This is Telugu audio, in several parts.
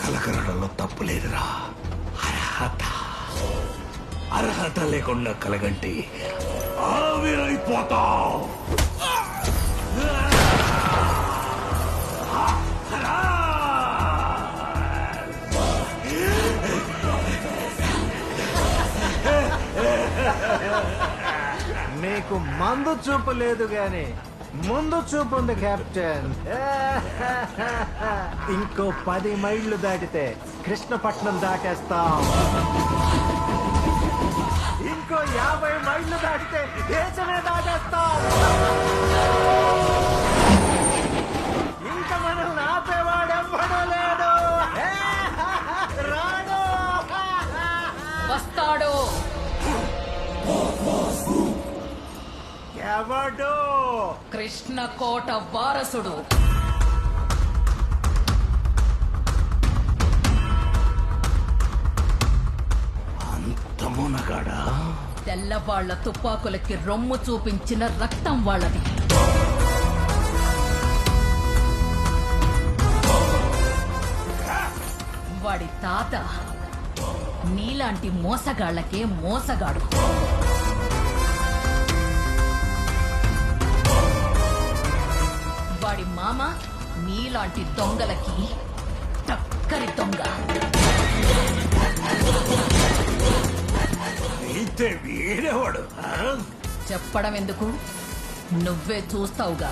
కలగడంలో తప్పు లేదురా. అర్హత లేకుండా కలగంటే ఆవిరైపోతావు. నీకు మందు చూపు లేదు గాని ముందు చూపు ఉంది కెప్టెన్. ఇంకో 10 మైళ్ళు దాటితే కృష్ణపట్నం దాటేస్తాం. ఇంకో 50 మైళ్ళు దాటితే దేశమే దాటేస్తాం. ఇంకా మనల్ని ఆపేవాడెవ్వడూ లేడు. రాడు. వస్తాడు. ఎవడు? కృష్ణకోట వారసుడు. అంత మునగాడా? తెల్లవాళ్ల తుపాకులకి రొమ్ము చూపించిన రక్తం వాళ్ళది. వాడి తాత నీలాంటి మోసగాళ్లకే మోసగాడు. వాడి మామ నీలాంటి దొంగలకి టక్కరి దొంగ. అయితే వీడేవాడు? చెప్పడం ఎందుకు, నువ్వే చూస్తావుగా.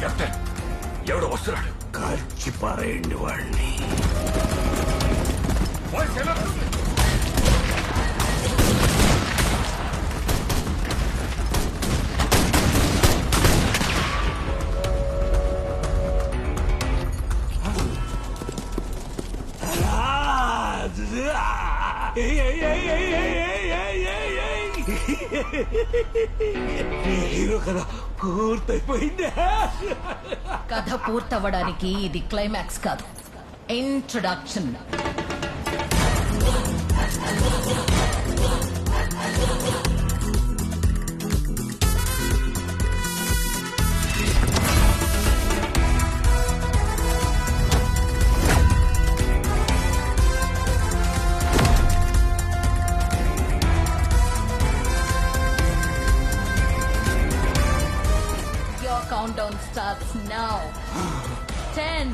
కెప్టెన్, ఎవడు వస్తున్నాడు? కాల్చి పారేయండి వాడిని. హీరో కదా పూర్తయిపోయింది. కథ పూర్తవ్వడానికి ఇది క్లైమాక్స్ కాదు, ఇంట్రడక్షన్. Countdown starts now. 10.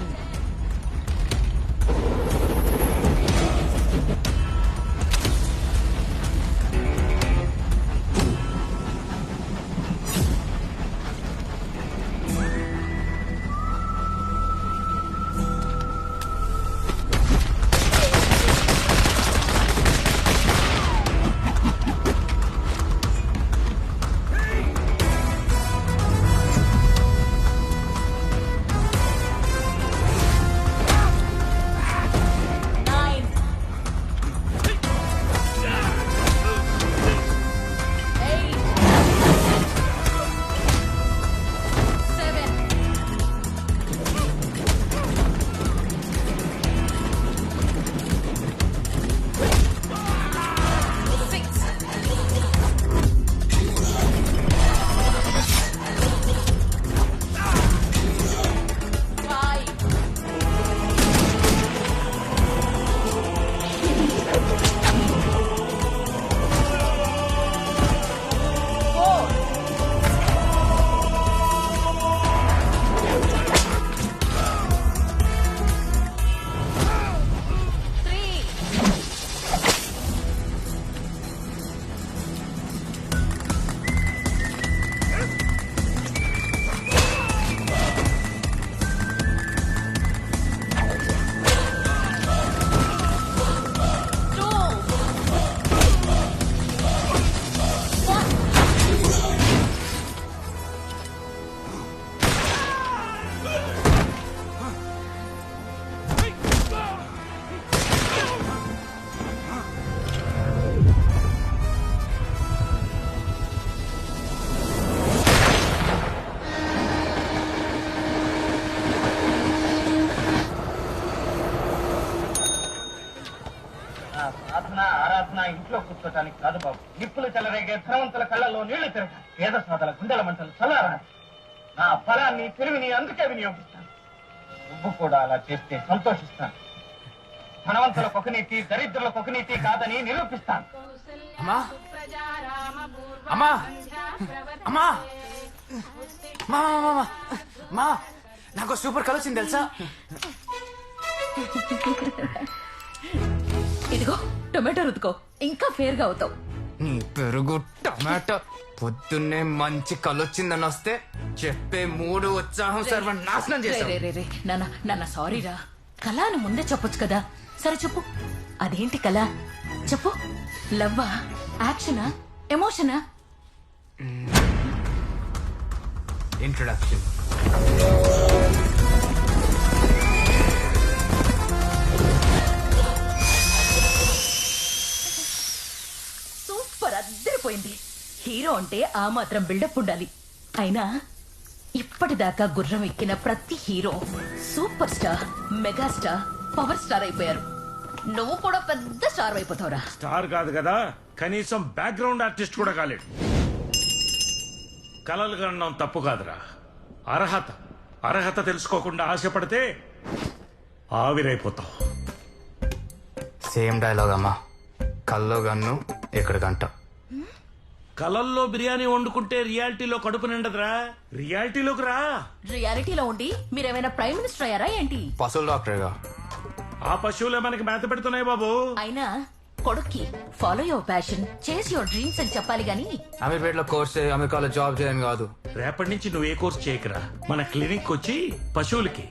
సాధన ఆరాధన ఇంట్లో కూర్చోటానికి కాదు బాబు. నిప్పులు చెలరేగే ధనవంతుల కళ్ళల్లో నీళ్లు తిరగాలి. పేద సాధల గుండెల మంటలు చల్లారాలి. నా ఫలాన్ని తెలివిని అందుకే వినియోగిస్తాను. నువ్వు కూడా అలా చేస్తే సంతోషిస్తాను. ధనవంతులకు ఒక నీతి, దరిద్రులకు ఒక నీతి కాదని నిరూపిస్తాను. అమ్మా అమ్మా అమ్మా మా మా నాకు సూపర్ కలర్ వచ్చింది తెలుసా? ఇదిగో టొమాటో రుతుకో, ఇంకా ఫేర్ గా అవుతావు. నీ పెరుగు టమాటో పొద్దున్నే మంచి కలొచ్చిందని వస్తే చెప్పే మూడు ఉత్సాహం సర్వం నాశనం రే, చేస్తావు. రే, రే, రే. నాన్న సారీ రా. కళ అని ముందే చెప్పొచ్చు కదా. సరే చెప్పు, అదేంటి కళ? చెప్పు. లవ్వా, యాక్షనా, ఎమోషనా? ఇంట్రొడక్షన్. సూపర్, అద్దరిపోయింది. హీరో అంటే ఆ మాత్రం బిల్డప్ ఉండాలి. అయినా ఇప్పటిదాకా గుర్రం ఎక్కిన ప్రతి hero super star, megastar, power star అయిపోయారు. నువ్వు కూడా పెద్ద స్టార్ అయిపోతావురా. స్టార్ కాదు కదా, కనీసం బ్యాక్గ్రౌండ్ ఆర్టిస్ట్ కూడా కాలేడు. కలలు కనడం తప్పు కాదురా, అర్హత. అర్హత తెలుసుకోకుండా ఆశపడితే ఆవిరైపోతావు. సేమ్ డైలాగ్ అమ్మా. కల్లో గన్ను ఎక్కడ గంట. కలల్లో బిర్యానీ వండుకుంటే రియాలిటీలో కడుపు నిండదురా. రియాలిటీలోకి రా. రియాలిటీలో ఉండి మీరేమైనా ప్రైమ్ మినిస్టర్ అయ్యారా ఏంటి? పశువుల డాక్టర్గా. ఆ పశువులే మనకి మేత పెడుతున్నాయి బాబు. అయినా కొడుక్కి ఫాలో యువర్ ప్యాషన్, చేస్ యువర్ డ్రీమ్స్ అని చెప్పాలి గాని అమీర్పేటలో కోర్స్ అమెరికాలో జాబ్ చేయని కాదు. రేపటి నుంచి నువ్వు ఏ కోర్స్ చేయకరా, మన క్లినిక్ వచ్చి పశువులకి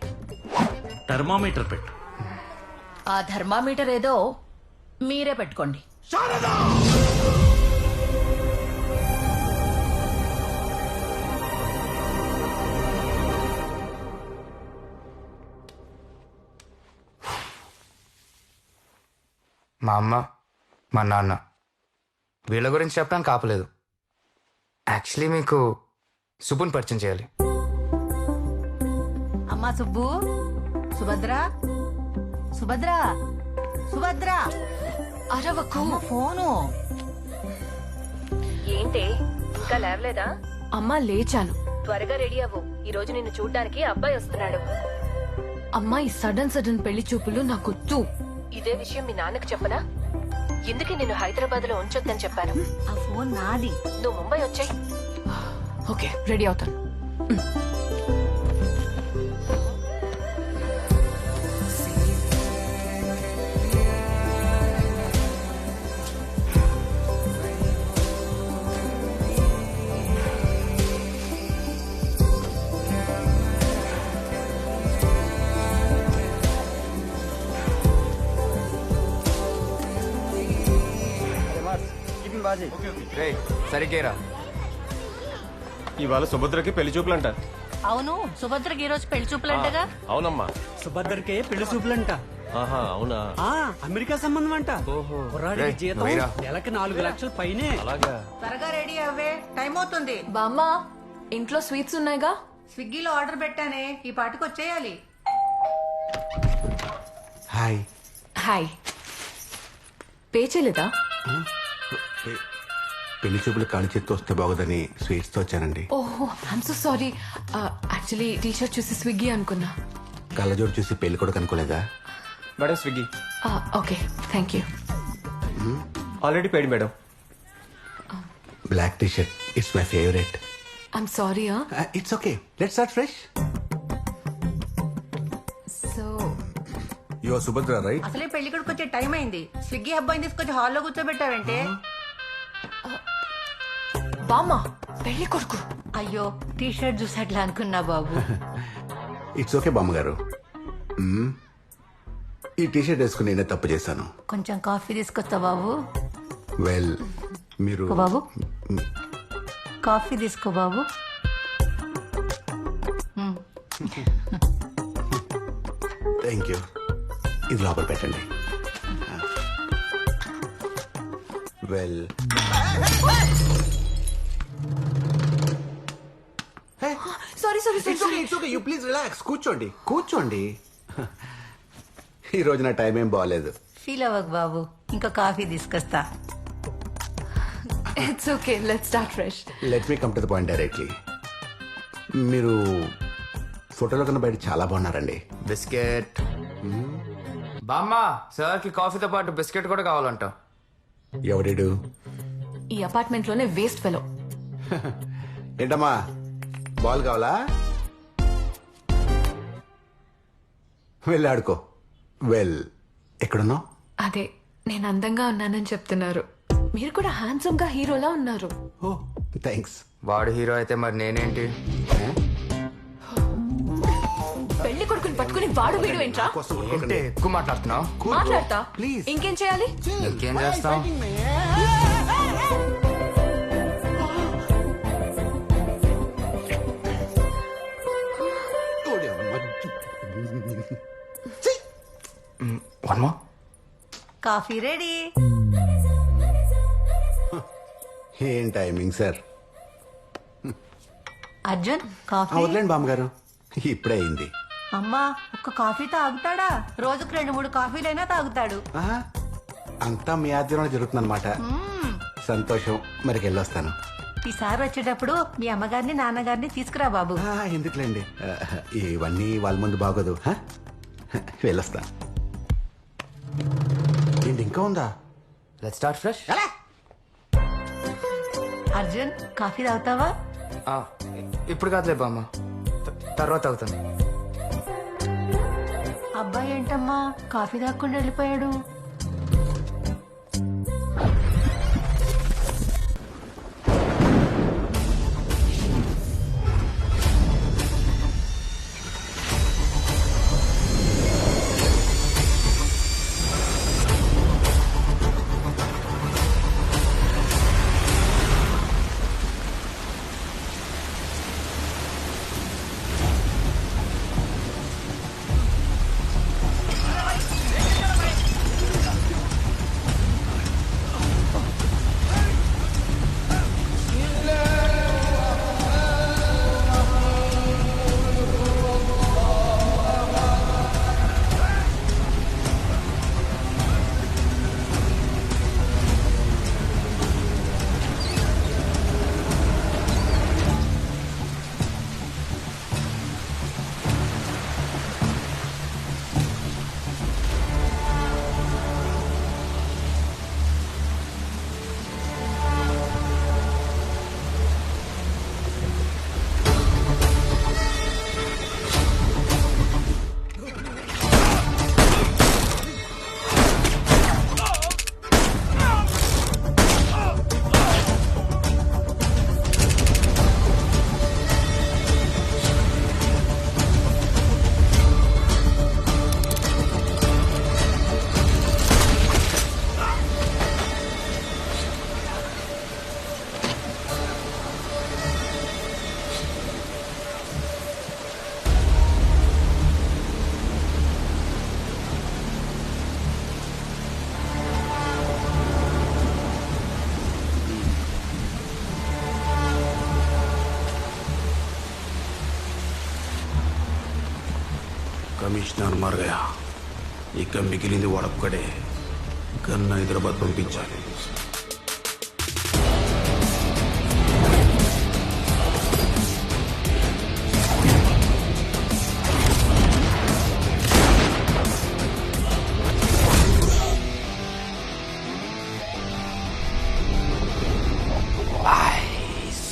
థర్మామీటర్ పెట్టు. ఆ థర్మామీటర్ ఏదో మీరే పెట్టుకోండి. మా అమ్మ, మా నాన్న వీళ్ళ గురించి చెప్పడానికి ఆపలేదు. యాక్చువల్లీ మీకు సుబ్బుని పరిచయం చేయాలి. అమ్మా సుబ్బు, సుభద్ర, సుభద్ర, సుభద్ర, అరవకు. ఫోను. ఏంటి ఇంకా లేవలేదా? అమ్మా లేచాను. త్వరగా రెడీ అవ్వు, ఈ రోజు నిన్ను చూడ్డానికి అబ్బాయి వస్తున్నాడు. అమ్మా ఈ సడన్ పెళ్లి చూపులు నాకొద్దు. ఇదే విషయం మీ నాన్నకు చెప్పనా? ఎందుకే నిన్ను హైదరాబాద్ లో ఉంచొద్దని చెప్పాను. ఆ ఫోన్ నాది. నువ్వు ముంబై వచ్చాయి. ఓకే రెడీ అవుతాను. రేయ్ సరిగ్గా ఇవాళ సుభద్రకి పెళ్లి చూపులంట. అవును, సుభద్రకి ఈ రోజు పెళ్లి చూపులంటగా. అవునమ్మా. సుభద్రకే పెళ్లి చూపులంట. ఆహా అవునా. అమెరికా సంబంధం అంట. కుర్రాడికి రేయ్, జీతం నువ్వేరా? నెలకి 4 లక్షల పైనే. అలాగా. త్వరగా రెడీ అవ్వే, టైం అవుతుంది. బామ్మా ఇంట్లో స్వీట్స్ ఉన్నాయిగా. స్విగ్గీలో ఆర్డర్ పెట్టానే, ఈ పాటికి వచ్చేయాలి. హాయ్. హాయ్. పే చేయలేదా? పెళ్లి చూపులు కాలి చేత్తో వస్తే బాగుదని స్వీట్స్ తో వచ్చానండి. ఓహో I'm so sorry. Actually T shirt చూసి స్విగ్గీ అనుకున్నా. కళ్ళజోడు చూసి పెళ్లి కూడా కనుకోలేదా? Madam Swiggy. Okay thank you. Already paid madam. Black T shirt it's my favourite. I'm sorry. It's okay, let's start fresh. So you are Subhadra right? అసలే పెళ్లి కొడుకు వచ్చే టైం అయింది. స్విగ్గీ అబ్బాయిని తీసుకొచ్చి హాల్లో కూర్చోబెట్టావంటే. బామ్మా పెళ్లి కొడుకు. అయ్యో, టీ షర్ట్ చూసి అట్లా అనుకున్నా బాబు. ఇట్స్ ఓకే బామ్మగారు. ఈ టీ షర్ట్ వేసుకుని నేనే తప్పు చేశాను. కొంచెం కాఫీ తీసుకొస్తా బాబు. వెల్ మీరు ఓ బాబు, కాఫీ తీసుకో బాబు. Thank you. ఇది లోపల పెట్టండి. Well sorry sorry it's okay, you please relax. కూర్చోండి కూర్చోండి. ఈ రోజు నా టైం ఏం బాగాలేదు. ఫీల్ అవ్వకు బాబు, ఇంకా కాఫీ తీసుకొస్తా. It's okay, let's start fresh. Let me come to the point directly. మీరు ఫోటోలో కన్నా బయట చాలా బాగున్నారండి. బిస్కెట్. బామ్మ, సార్కి కాఫీతో పాటు బిస్కెట్ కూడా కావాలంట. ఎవడేడు? ఈ అపార్ట్మెంట్ లోనే వేస్ట్ ఫెలో. ఏంటమ్మా, బాల్ కావాలా? వెళ్ళి ఆడుకో. వెల్, ఎక్కడున్నావు? అదే, నేను అందంగా ఉన్నానని చెప్తున్నారు. మీరు కూడా హ్యాండ్సమ్ గా హీరోలా ఉన్నారు. ఓ థ్యాంక్స్. వాడు హీరో అయితే మరి నేనేంటి? పెళ్లి కొడుకుని పట్టుకుని వాడు వీడు ఏంట్రా? ఏంటి ఎక్కువ మాట్లాడుతున్నావు? మాట్లాడతా. ప్లీజ్. ఇంకేం చేయాలి? ఇంకేం చేస్తాం? One more. Coffee ready. ఏం టైమింగ్ సార్. అర్జున్ కాఫీ. వదిలేండి బామ్మగారు, ఇప్పుడే అయింది. అమ్మా, ఒక్క కాఫీ తాగుతాడా? రోజుకు 2-3 కాఫీలైనా తాగుతాడు. ఆహా, అంతా మీ ఆధ్వర్యంలో జరుగుతుందన్నమాట. సంతోషం. మరికి వెళ్ళొస్తాను. ఈసారి వచ్చేటప్పుడు మీ అమ్మగారిని నాన్నగారిని తీసుకురా బాబు. ఎందుకులేండి, ఇవన్నీ వాళ్ళ ముందు బాగోదు. వెళ్ళొస్తా. ఏంటి ఇంకా ఉందా? Let's start fresh. Arjun coffee తాగుతావా? ఇప్పుడు కాదులే బామ్మ, తర్వాత అవుతాను. అబ్బాయి ఏంటమ్మా కాఫీ తాగకుండా వెళ్ళిపోయాడు? కమిషనర్ మారగా ఇక మిగిలింది వాడొక్కడే. కన్నా హైదరాబాద్ పంపించాలి.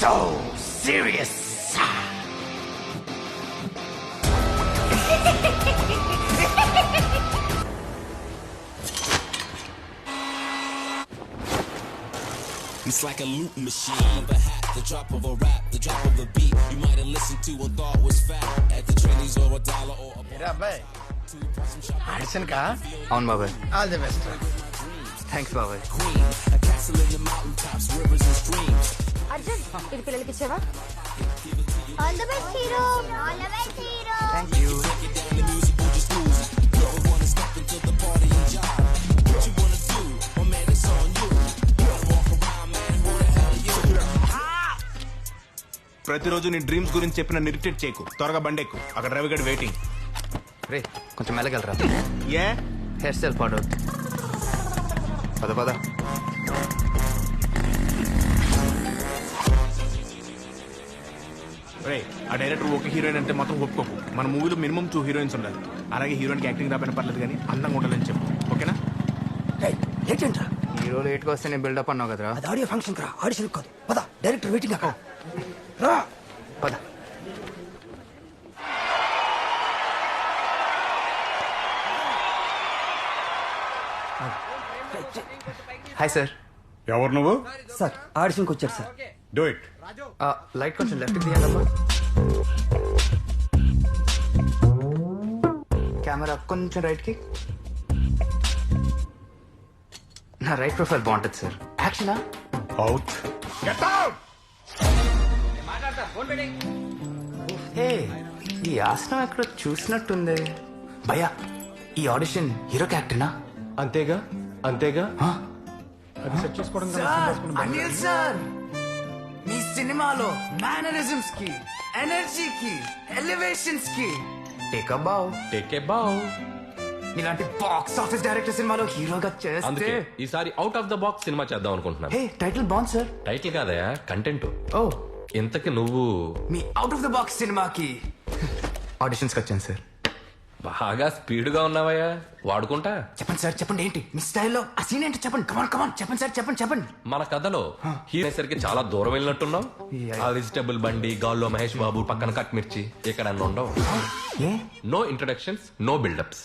So serious. It's like a loop machine of a hat, the drop of a rap, the drop of a beat. You might have listened to and thought was fat at the trainees or a dollar or a అబ్బాయి ఆడిషన్ కా? అవును బాబాయ్. All the best. థ్యాంక్స్ బాబాయ్. a castle in the mountaintops, rivers and streams. Arjun, ఇది పిల్లలకి ఇచ్చావా? All the best hero. All the best hero. Thank you. ప్రతిరోజు నీ డ్రీమ్స్ గురించి చెప్పిన ఇరిటేట్ చేయకు. త్వరగా బండెక్కు, అక్కడ రవిగడ్ వెయిటింగ్. రే కొంచెం మెల్లగలరా ఏ హెయిర్ స్టైల్ పాడు పద పద. రే ఆ డైరెక్టర్ ఒక హీరోయిన్ అంటే మొత్తం ఒప్పుకోకు. మన మూవీలో మినిమం 2 హీరోయిన్స్ ఉండాలి. అలాగే హీరోయిన్కి యాక్టింగ్ రాబోయిన పర్లేదు కానీ అందంగా ఉండాలని చెప్పు. ఓకేనా? ఏంటంట్రా హీరో లేట్గా వస్తే నేను బిల్డప్ అన్నావు కదరా. అది ఆడియో ఫంక్షన్ రా, ఆడిషన్ కాదు. పద డైరెక్టర్ వెయిటింగ్ అక్కడ రా. పద. Hi sir. ఎవరు నువ్వు? సార్ ఆడిషన్కి వచ్చారు సార్. Do it. లైట్ కొంచెం లెఫ్ట్కి తీయాలమ్మా. కెమెరా కొంచెం రైట్కి. నా రైట్ ప్రొఫైల్ బాగుంటుంది సార్. యాక్షనా? అవుట్. Get out. హే ఈ ఆసనం ఎక్కడో చూసినట్టుంది. భయ్యా ఈ ఆడిషన్ హీరో క్యారెక్టర్నా? అంతేగా అంతేగా. అది సెట్ చేసుకోవడం అనిల్ సార్ మీ సినిమాలో మేనరిజమ్స్ కి, ఎనర్జీకి, ఎలివేషన్స్ కి టేక్ ఏ బావ్. ఇలాంటి బాక్స్ ఆఫీస్ డైరెక్టర్ సినిమాలో హీరోగా చేస్తే అందుకే ఈసారి out of the box cinema చేద్దాం అనుకుంటున్నాను. హే టైటిల్ బాగుంది సార్. టైటిల్ కాదయా, కంటెంట్. ఓ ఇంతకి నువ్వు మీ అవుట్ ఆఫ్ ద బాక్స్ సినిమాకి ఆడిషన్స్ వచ్చాను సార్. బాగా స్పీడ్ గా ఉన్నావయ్యా, వాడుకుంటా. చెప్పండి సార్ చెప్పండి, ఏంటి మీ స్టైల్లో ఆ సీన్ ఏంటి చెప్పండి. కమాన్ కమాన్ చెప్పండి సార్ చెప్పండి. మన కథలో హీరో సరికి చాలా దూరం వెళ్ళినట్టున్నావు. ఆ వెజిటబుల్ బండి, గాల్లో మహేష్ బాబు, పక్కన కట్ మిర్చి, ఇక్కడ అన్న ఉండవు. No introductions, no buildups.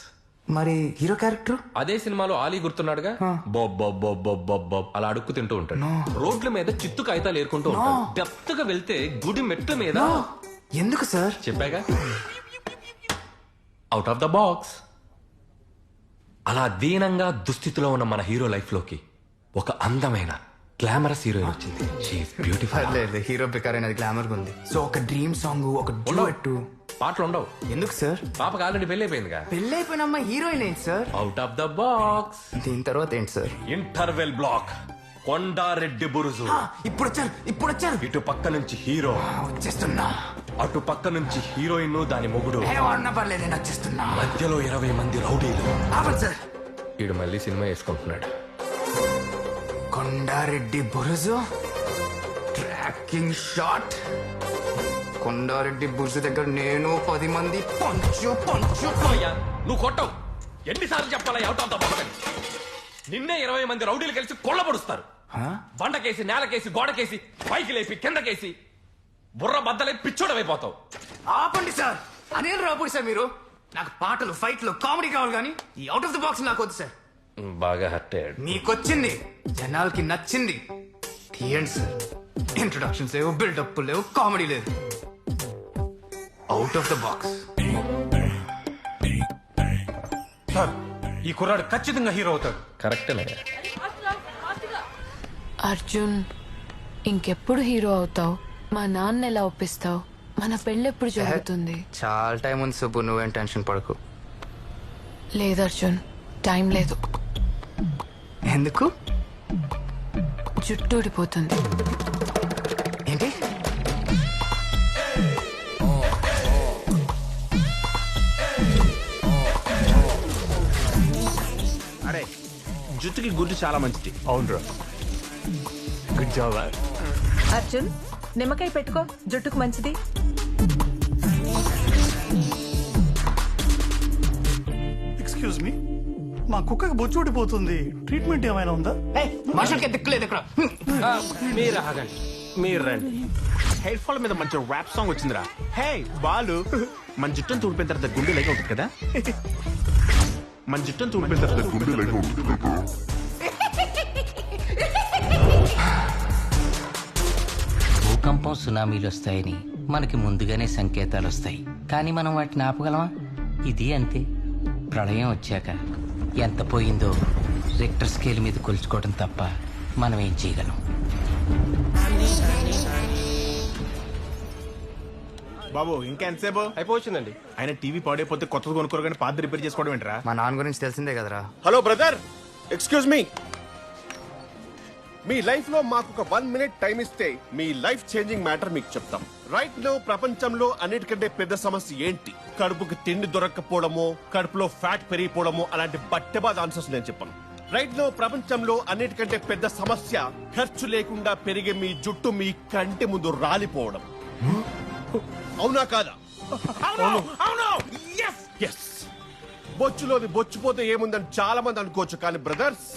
మరి హీరో క్యారెక్టర్ అదే సినిమాలో ఆలీ గుర్తున్నాడుగా, బొబ్ బొబ్ బొబ్ బొబ్ బొబ్ బొబ్ అలా అడుక్కు తింటూ ఉంటాడు. రోడ్ల మీద చిత్తు కాగితాలు ఏరుకుంటూ ఉంటాడు. డెప్త్ గా వెళ్తే గుడి మెట్ల మీద. ఎందుకు సార్? చెప్పాగా అవుట్ ఆఫ్ ద బాక్స్. అలా దీనంగా దుస్థితిలో ఉన్న మన హీరో లైఫ్ లోకి ఒక అందమైన గ్లామరస్ హీరోయిన్ వచ్చింది. She is beautiful. హీరో బెకారైనది గ్లామర్ ఉంది. సో ఒక డ్రీమ్ సాంగ్, ఒక డ్యూయెట్. పాటలు ఉండవు. ఎందుకు సార్? పాపకు ఆల్రెడీ పెళ్లి అయిపోయిందిగా. పెళ్లి అయిపోయిన అమ్మాయి హీరోయిన్ ఏంటి sir? Out of the box. దీని తర్వాత ఏంటి sir? Interval block, Kondareddy Buruju. ఇప్పుడు వచ్చారు. ఇటు పక్క నుంచి హీరో వచ్చేస్తున్నా, అటు పక్క నుంచి హీరోయిన్ దాని మొగుడు. పర్లేదు నేను వచ్చేస్తున్నా. మధ్యలో 20 మంది రౌడీలు. సార్ వీడు మళ్ళీ సినిమా వేసుకుంటున్నాడు. Kondareddy Buruju tracking shot. కొండారెడ్డి బురుజు దగ్గర నేను 10 మంది పంచు. నువ్వు కొట్టవు. ఎన్నిసార్లు చెప్పాలా అవుట్ ఆఫ్ ద బాక్స్ అని? నిన్నే 20 మంది రౌడీలు కలిసి కొల్లబడుస్తారు. బండకేసి, నేలకేసి, గోడకేసి, పైకి లేపి, కిందకేసి, బుర్ర బద్దలై పిచ్చోడమైపోతావు. ఆపండి సార్. అదేం రాపండి సార్ మీరు. నాకు పాటలు, ఫైట్లు, కామెడీ కావాలి కానీ ఈ అవుట్ ఆఫ్ ద బాక్స్ నాకు వద్దు సార్. బాగా హర్ట్ అయ్యాడు. మీకొచ్చింది, జనాలకి నచ్చింది. తీయండి సార్. ఇంట్రొడక్షన్స్ లేవు, బిల్డప్ లేవు, కామెడీ లేదు. Out of the box. Sir ఈ కుర్రాడు ఖచ్చితంగా హీరో అవుతాడు. కరెక్టేనయ్యా. అర్జున్, ఇంకెప్పుడు హీరో అవుతావు? మా నాన్న ఎలా ఒప్పిస్తావు? మన పెళ్ళెప్పుడు జరుగుతుంది? చాలా టైం ఉంది సుబ్బు, నువ్వేం టెన్షన్ పడకు. లేదు అర్జున్, టైం లేదు. ఎందుకు? జుట్టు ఊడిపోతుంది. ఏంటి? అరే జుట్టుకి గుడ్డు చాలా మంచిది. అవునరా, గుడ్ జాబ్. అర్జున్, నిమ్మకాయ పెట్టుకో, జుట్టుకు మంచిది. ఎక్స్క్యూజ్ మీ, మా కుక్కకి బొచ్చు ఊడిపోతుంది, ట్రీట్మెంట్ ఏమైనా ఉందా? మనుషులకి దిక్కులేదు ఇక్కడ. మీరు ఆగండి, మీరు రండి. హెయిర్ ఫాల్ మీద మంచి ర్యాప్ సాంగ్ వచ్చిందిరా. హే బాలు, మన జుట్టును తూడిపోయిన తర్వాత గుండె లేక ఉంటుంది కదా. మన జుట్టును తూడిపోయిన తర్వాత గుండె లేక ఉంటుంది కదా. భూకంపం, సునామీలు వస్తాయని మనకి ముందుగానే సంకేతాలు వస్తాయి, కానీ మనం వాటిని ఆపగలమా? ఇది అంతే. ప్రళయం వచ్చాక ఎంత పోయిందో రిక్టర్ స్కేల్ మీద కొలుచుకోవడం తప్ప మనం ఏం చేయగలం? బాబు ఇంకా ఎంతసేపు అయిపోవచ్చిందండి. ఆయన టీవీ పాడైపోతే కొత్తది కొనుక్కోరు కానీ పాత రిపేర్ చేసుకోవడం ఏంట్రా? మా నాన్న గురించి తెలిసిందే కదరా. Hello brother, excuse me. మీ లైఫ్ లో మాకు ఒక 1 minute టైం ఇస్తే మీ లైఫ్ చేంజింగ్ మ్యాటర్ మీకు చెప్తాం. రైట్ నో ప్రపంచంలో అన్నిటికంటే పెద్ద సమస్య ఏంటి? కడుపుకి తిండి దొరక్కపోవడమో కడుపులో ఫ్యాట్ పెరిగిపోవడమో అలాంటి బట్టెబాద్ ఆన్సర్స్ నేను చెప్పను. రైట్ నో ప్రపంచంలో అన్నిటికంటే పెద్ద సమస్య ఖర్చు లేకుండా పెరిగే మీ జుట్టు మీ కంటి ముందు రాలిపోవడం. అవునా కాదా? బొచ్చులోని బొచ్చుపోతే ఏముందని చాలా మంది అనుకోవచ్చు, కానీ బ్రదర్స్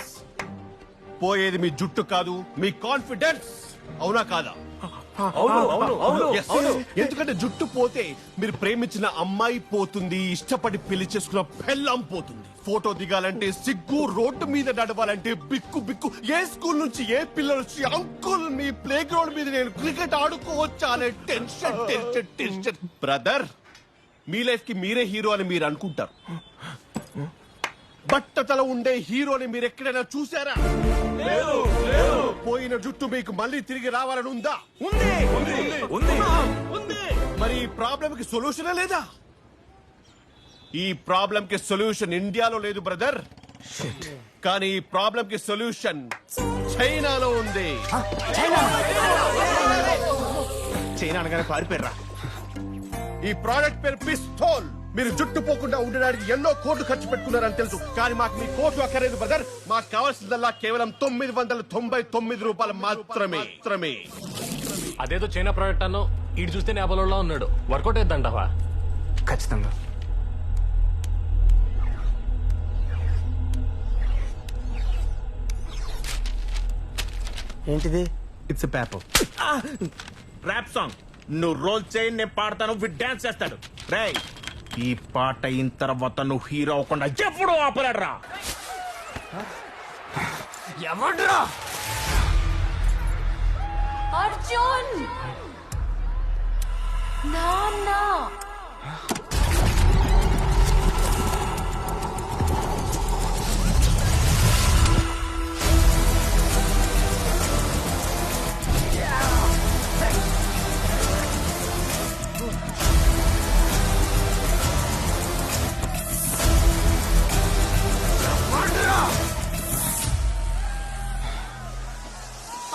పోయేది మీ జుట్టు కాదు, మీ కాన్ఫిడెన్స్. అవునా కాదా? ఎందుకంటే జుట్టు పోతే మీరు ప్రేమించిన అమ్మాయి పోతుంది, ఇష్టపడి పెళ్లి చేసుకున్న పెళ్ళాం పోతుంది, ఫోటో దిగాలంటే సిగ్గు, రోడ్డు మీద నడవాలంటే బిక్కు బిక్కు, ఏ స్కూల్ నుంచి ఏ పిల్లలు వచ్చి అంకుల్ మీ ప్లే గ్రౌండ్ మీద నేను క్రికెట్ ఆడుకోవచ్చా అనే టెన్షన్ టెన్షన్ టెన్షన్. బ్రదర్, మీ లైఫ్ కి మీరే హీరో అని మీరు అనుకుంటారు. బట్టతల ఉండే హీరోని మీరు ఎక్కడైనా చూసారా? పోయిన జుట్టు మీకు మళ్ళీ తిరిగి రావాలని ఉందా? ఉంది. మరి ఈ ప్రాబ్లం కి సొల్యూషన్ లేదా? ఈ ప్రాబ్లం కి సొల్యూషన్ ఇండియాలో లేదు బ్రదర్, కానీ ఈ ప్రాబ్లం కి సొల్యూషన్ చైనాలో ఉంది. చైనా అనగానే పారిపోయారా? ఈ ప్రోడక్ట్ పేరు పిస్తోల్. మీరు జుట్టు పోకుండా ఉండడానికి ఎన్నో కోట్లు ఖర్చు పెట్టుకున్నారని తెలుసు, కానీ మాకు మీ కోట్లు అక్కర్లేదు బ్రదర్. మాకు కావాల్సిందల్లా కేవలం 999 రూపాయలు మాత్రమే. అదేదో చైనా ప్రోడక్ట్ అన్నో, ఇటు చూస్తే నేపాల్లో ఉన్నాడు. వర్కౌట్ అయిద్దంటావా? ఖచ్చితంగా. ఏంటిది? It's a paper rap song. నువ్వు రోల్ చేయి, నేను పాడతాను, విత్ డాన్స్ చేస్తాడు. రేయ్, ఈ పాట అయిన తర్వాత నువ్వు హీరో అవ్వకుండా ఎప్పుడు ఆపలేడరా? ఎవడ్రా? అర్జున్ నాన్న.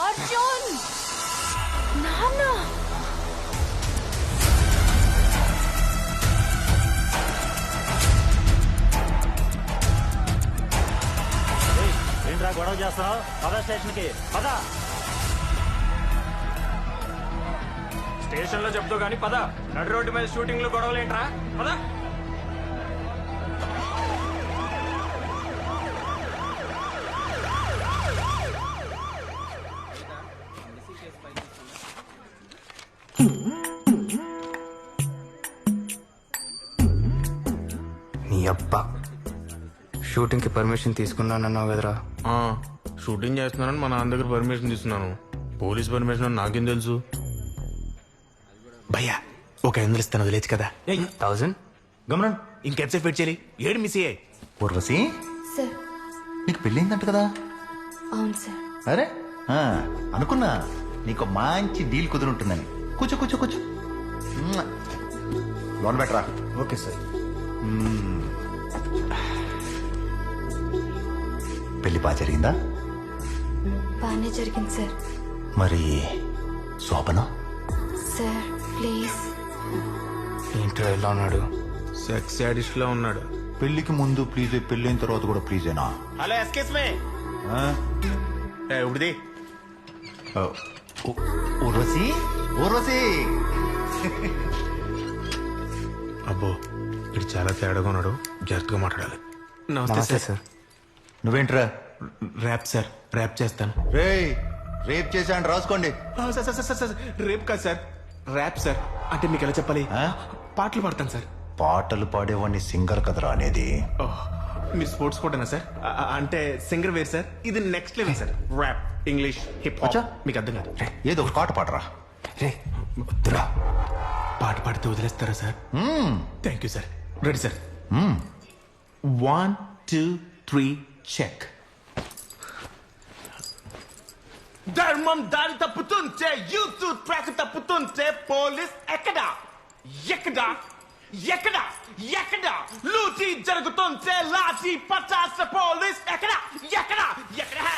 అర్జున్ నాన్న. ఏంట్రా గొడవ చేస్తున్నావు? పద స్టేషన్ కి పద. స్టేషన్ లో చెప్తావు గానీ పద. నడు రోడ్డు మీద షూటింగ్ లో గొడవలేంట్రా? పద. నీ అబ్బా, షూటింగ్ కి పర్మిషన్ తీసుకున్నానన్నావు కదరా? షూటింగ్ చేస్తున్నానని మా నాన్న దగ్గర పర్మిషన్ తీసుకున్నాను. పోలీస్ పర్మిషన్ అని నాకేం తెలుసు? భయ్యా, ఒక 500 ఇస్తాను, వదిలేచ్చు కదా. 1000 గమనం ఇంకెంతసేపు వెయిట్ చేయాలి? ఏడు మిస్ అయ్యాయి. ఊర్వశి, సార్. నీకు పెళ్ళిందంట కదా? అవును సార్. అరే అనుకున్నా నీకు మంచి డీల్ కుదురుంటుందని. కూర్చో కూర్చో కూర్చో. లోన్ బెటరా? Okay sir. పెళ్లి బాగా జరిగిందా? బాగానే జరిగింది సార్. మరి శోభనం? Sir please. ఏంట్రా ఎలా ఉన్నాడు? సెక్స్ యాడిస్ట్ లో ఉన్నాడు. పెళ్లికి ముందు ప్లీజ్, పెళ్ళైన తర్వాత కూడా ప్లీజేనా? హలో, ఎస్కేస్ మే. ఉడిది ఊర్వశి, ఊర్వశి. అబ్బో, ఇది చాలా తేడాగా ఉన్నాడు, జాగ్రత్తగా మాట్లాడాలి. నమస్తే సార్. నువ్వేంట్రా? ర్యాప్ సార్, ర్యాప్ చేస్తాను. రేయ్, రేప్ చేశాను రాసుకోండి. సార్, రేప్ కాదు సార్, ర్యాప్ సార్. అంటే మీకు ఎలా చెప్పాలి? పాటలు పాడతాను సార్. పాటలు పాడేవాడిని సింగర్ కదరా అనేది. మీరు స్పోర్ట్స్ కోటనా సార్? అంటే సింగర్ వేరు సార్, ఇది next level sir. Rap, English, hip hop. మీకు అర్థం కాదు. ఏదో ఒక పాట పాడరా. పాట పాడితే వదిలేస్తారా sir? Thank you sir. Ready sir? 1 2 3 check. ధర్మం దారి తప్పుతుంటే, యూత్ ట్రాక్ తప్పుతుంటే, పోలీస్ ఎక్కడా ఎక్కడా ఎక్కడా ఎక్కడా లూటీ జరుగుతుంటే, లాఠీ పచాస పోలీస్ ఎక్కడా ఎక్కడా ఎక్కడా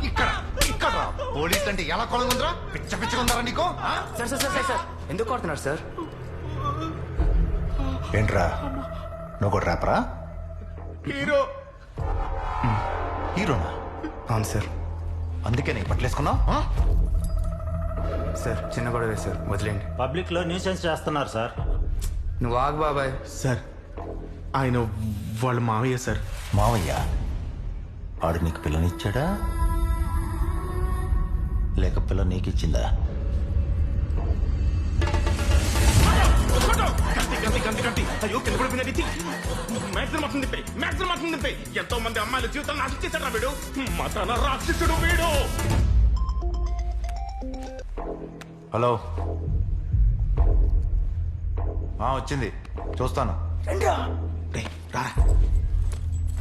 ఇక్కడ ఇక్కడ పోలీస్ అంటే ఎలా కొలంగా ఉందిరా? పిచ్చ పిచ్చగా ఉందరా నీకు? సార్ సార్ సార్ సార్ ఎందుకు కొడుతున్నారు సార్? ఏంట్రా నువ్వు కూడా ర్యాపరా? హీరో హీరోనా? అవును సార్. అందుకే నీకు పట్లేసుకున్నావు? సార్ చిన్న గొడవ సార్, వదిలేండి. పబ్లిక్ లో న్యూసెన్స్ చేస్తున్నారు సార్. నువ్వు ఆగు బాబాయ్. సార్ ఆయన వాళ్ళ మావయ్య సార్. మావయ్య ఆడు నీకు పిల్లనిచ్చాడా లేక పిల్ల నీకు ఇచ్చిందా? అయ్యో కింద పడిపోయినది. మ్యాక్సిమం మొత్తం తిప్పే, మ్యాక్సిమం మొత్తం తిప్పే. ఎంతో మంది అమ్మాయిల జీవితాన్ని నాశించేశాడు వీడు. మతన రాక్షసుడు వీడు. హలో, వచ్చింది చూస్తాను.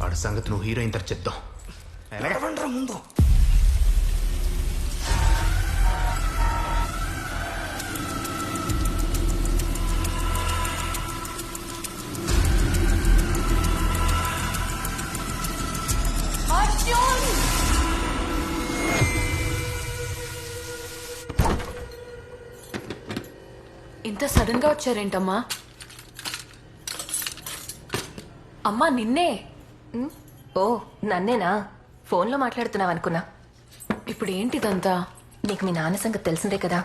వాడి సంగతి నువ్వు హీరోయిన్ తర్వాత చెప్తాం. ముందు ఇంత సడన్ గా వచ్చారేంటమ్మా? అమ్మా నిన్నే. ఓ నన్నేనా? ఫోన్లో మాట్లాడుతున్నావు అనుకున్నా. ఇప్పుడు ఏంటిదంతా? నీకు మీ నాన్న సంగతి తెలిసిందే కదా.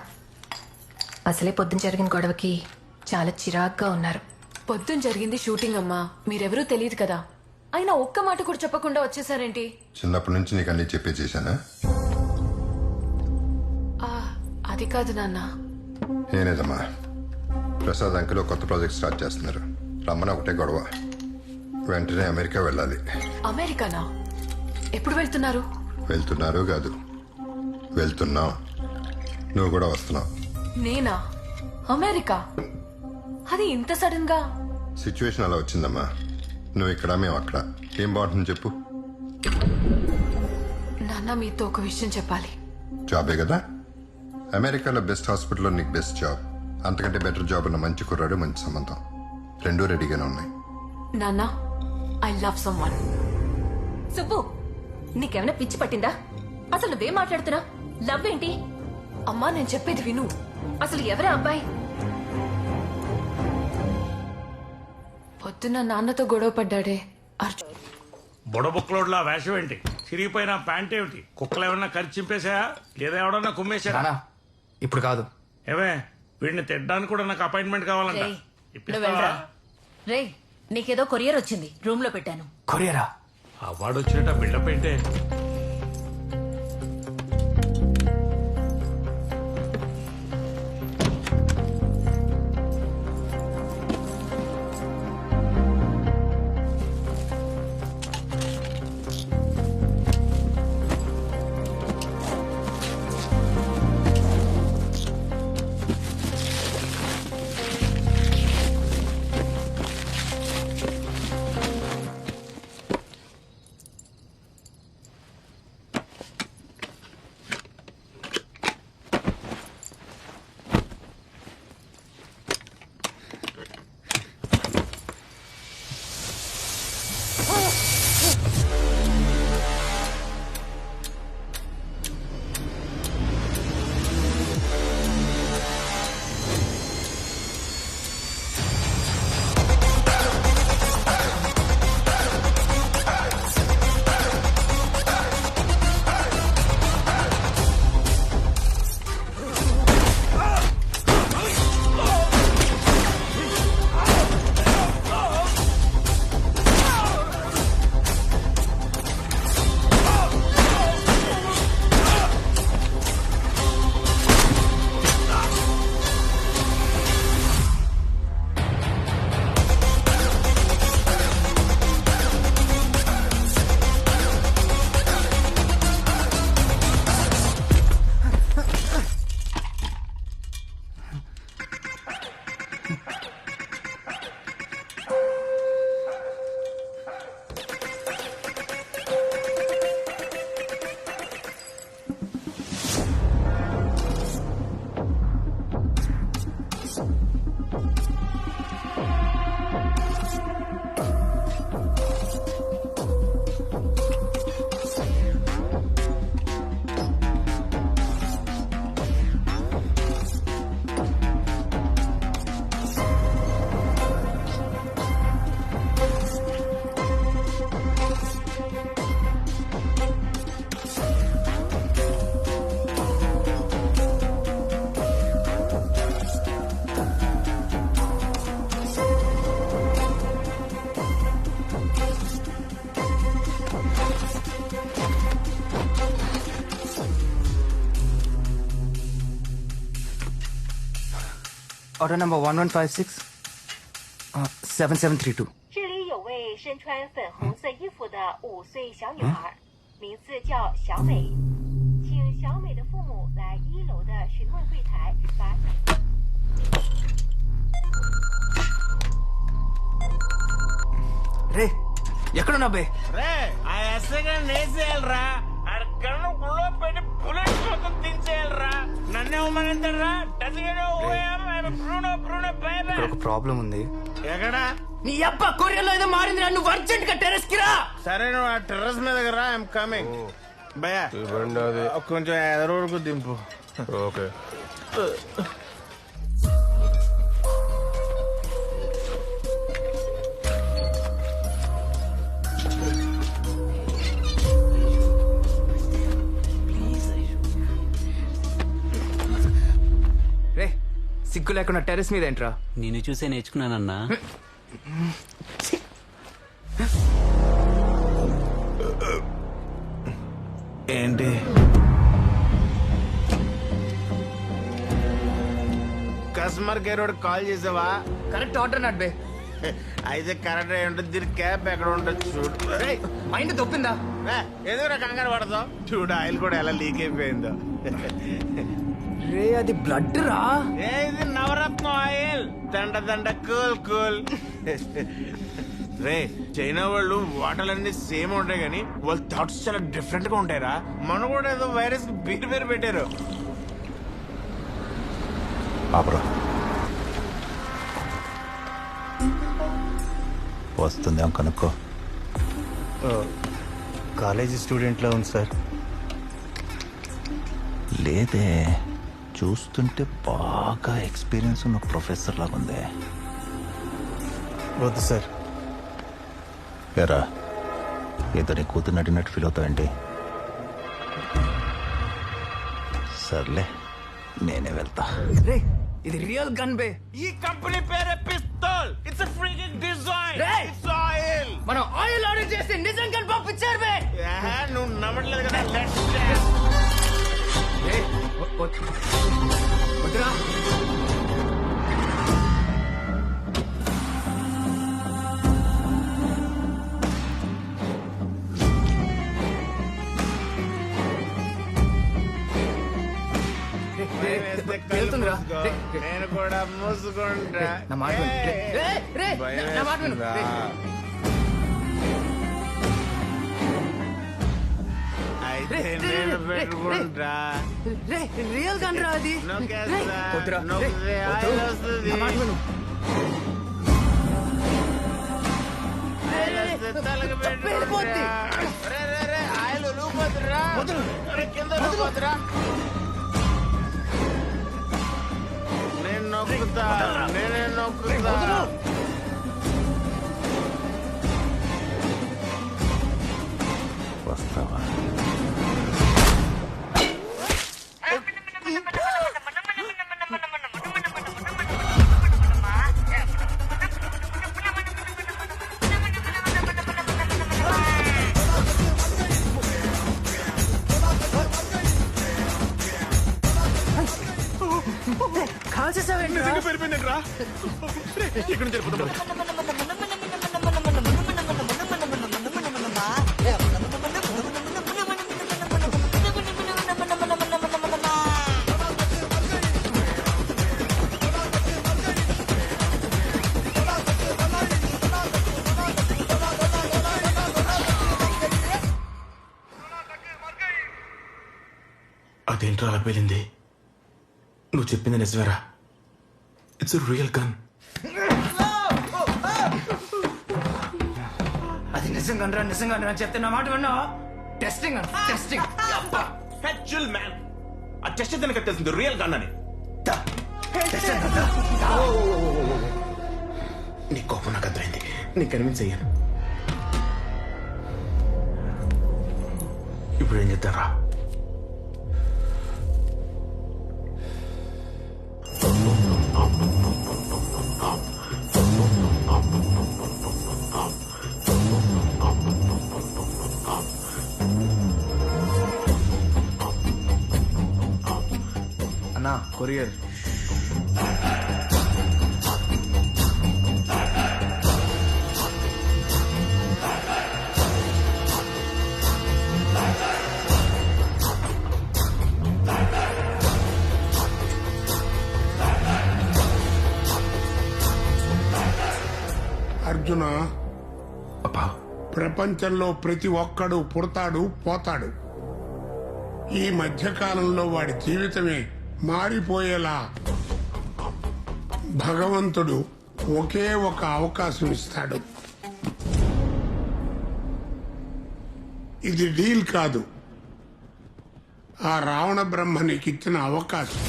అసలే పొద్దున జరిగిన గొడవకి చాలా చిరాగ్గా ఉన్నారు. పొద్దున జరిగింది షూటింగ్ అమ్మా, మీరెవరూ తెలియదు కదా. అయినా ఒక్క మాట కూడా చెప్పకుండా వచ్చేసారేంటి? చిన్నప్పటి నుంచి నీకు అన్ని చెప్పే చేశానా? అది కాదు నాన్న. నేనేదమ్మా, ప్రసాద్ అంకిలో కొత్త ప్రాజెక్ట్ స్టార్ట్ చేస్తున్నారు. రమ్మన ఒకటే గొడవ. వెంటనే అమెరికా వెళ్ళాలి. అమెరికానా? ఎప్పుడు వెళ్తున్నారు? వెళ్తున్నారు కాదు, వెళ్తున్నాం. నువ్వు కూడా వస్తున్నావు. నేనా? అమెరికా? అది ఇంత సడన్ గా? సిచ్యువేషన్ అలా వచ్చిందమ్మా. నువ్వు ఇక్కడ, మేము అక్కడ. ఏం బాగుంటుంది చెప్పు? నాన్న మీతో ఒక విషయం చెప్పాలి. జాబే కదా. అమెరికాలో బెస్ట్ హాస్పిటల్లో నీకు బెస్ట్ జాబ్, అంతకంటే బెటర్ జాబ్ ఉన్న మంచి కుర్రాడు, మంచి సంబంధం, రెండూ రెడీగానే ఉన్నాయి. నాన్న, ఐ లవ్ సమ్వన్. సుబ్బు, నీకేమైనా పిచ్చి పట్టిందా? అసలు నువ్వేం మాట్లాడుతున్నా? లవ్ ఏంటి? అమ్మా నేను చెప్పేది విను. అసలు ఎవరా అబ్బాయి? పొద్దున్న నాన్నతో గొడవ పడ్డాడే అర్జున్. బుడబుక్లోడ్లా వేషం ఏంటి? చిరిగిపోయిన ప్యాంట్ ఏమిటి? కుక్కలు ఏమన్నా ఖర్చింపేశాయా లేదా ఎవడన్నా కుమ్మేశారా? ఇప్పుడు కాదు. ఏమే, వీడిని తిట్టడానికి కూడా నాకు అపాయింట్మెంట్ కావాలంట. ఇప్పిస్తావా? రే, నీకేదో కొరియర్ వచ్చింది, రూమ్ లో పెట్టాను. కొరియరా? అవార్డు వచ్చినట్టు బిల్డప్ ఏంటే? Order number 1156 7732. 这里有位身穿粉红色衣服的5岁小女孩，名字叫小美，请小美的父母来1楼的询问柜台把。రే ఎక్కడున్నా బే? రే ఆ ఎస్ఐగా నేసేయాలరా, అక్కడ గుళ్ళో పెట్టి బుల్లెట్ మొత్తం దించేయాలరా. నన్నే ఉమ్మనంటారా? ఇక్కడ ఒక ప్రాబ్లం ఉంది. ఎక్కడా? నీ అబ్బా కొరియర్లో ఏదో మారింది, నన్ను అర్జెంట్ గా టెర్రస్ కి రా. సరే నువ్వు ఆ టెర్రస్ మీదకి రా, ఐఎమ్ కమింగ్. భయ్యా కొంచెం ఎదురుకు దింపు. ఓకే. రే సిగ్గు లేకుండా టెర్రస్ మీద ఏంట్రా? నేను చూసే నేర్చుకున్నానన్నా. ఏంటి కస్టమర్ కేర్ వాడు కాల్ చేసావా? కరెక్ట్ ఆర్డర్ నాట్ బే. అయితే కరెక్ట్ అయి ఉంటుంది. దీని క్యాప్ ఎక్కడ ఉంటుంది చూడు. మైండ్ తొప్పిందా? ఏదో కంగారు పడతావు చూడు, ఆయిల్ కూడా ఎలా లీక్ అయిపోయిందో. రే అది బ్లడ్ రా. ఇది నవరత్నం ఆయిల్. దండ దండ కూల్ కూల్. రే చైనా వాళ్ళు వాటర్లన్నీ సేమ్ ఉంటాయి కానీ వాళ్ళ థాట్స్ చాలా డిఫరెంట్ గా ఉంటాయిరా. మనం కూడా ఏదో వైరస్ కి పేరు పెట్టారు. వస్తుందేమో కనుక్కో. కాలేజీ స్టూడెంట్లా ఉంది సార్. లేదే, చూస్తుంటే బాగా ఎక్స్పీరియన్స్ ఉన్న ప్రొఫెసర్ లాగా ఉందే. వద్దు సార్. ఎరా ఏదో నీ కూతురు నడినట్టు ఫీల్ అవుతావేంటి? సర్లే నేనే వెళ్తా. రే ఇది రియల్ గన్ బే. ఈ కంపెనీ పేరే pistol. It's a freaking design. It's oil. మనం ఆయిల్ ఆర్డర్ చేసి నిజం గన్ పంపించారు బే. నువ్వు నమ్మట్లేదు కదా. లెట్స్ వద్దురా. వెళ్తుందిరా. నేను కూడా మూసుకుంటా. నా మాట విను. అయితే నేను పెట్టుకుంటా. రియల్ గన్ రా అది. ఆయిల్ లూపోతురా. కింద లూపోతురా. నేను నొక్కుతా. నేనే నొక్కుతా. వస్తావా? పెరిపోయిందంట్రా. ఇక్కడ నుంచి అదేంట్రా అలా పేలింది? నువ్వు చెప్పింది నిజమేరా? It's real gun. అది నిజంగా నిజంగా చెప్తే నా మాట విన్నా. Testing testing actual man. ఆ టెస్ట్ దానికి తెలిసింది రియల్ గన్ అని. నీ కోపం నాకు అర్థమైంది. నీ కన్విన్స్ అయ్యాను. ఇప్పుడు ఏం చెప్తారా? అన్నా కొరియర్. అర్జున, ప్రపంచంలో ప్రతి ఒక్కడు పుడతాడు పోతాడు. ఈ మధ్యకాలంలో వాడి జీవితమే మారిపోయేలా భగవంతుడు ఒకే ఒక అవకాశం ఇస్తాడు. ఇది డీల్ కాదు, ఆ రావణ బ్రహ్మ నీకిచ్చిన అవకాశం.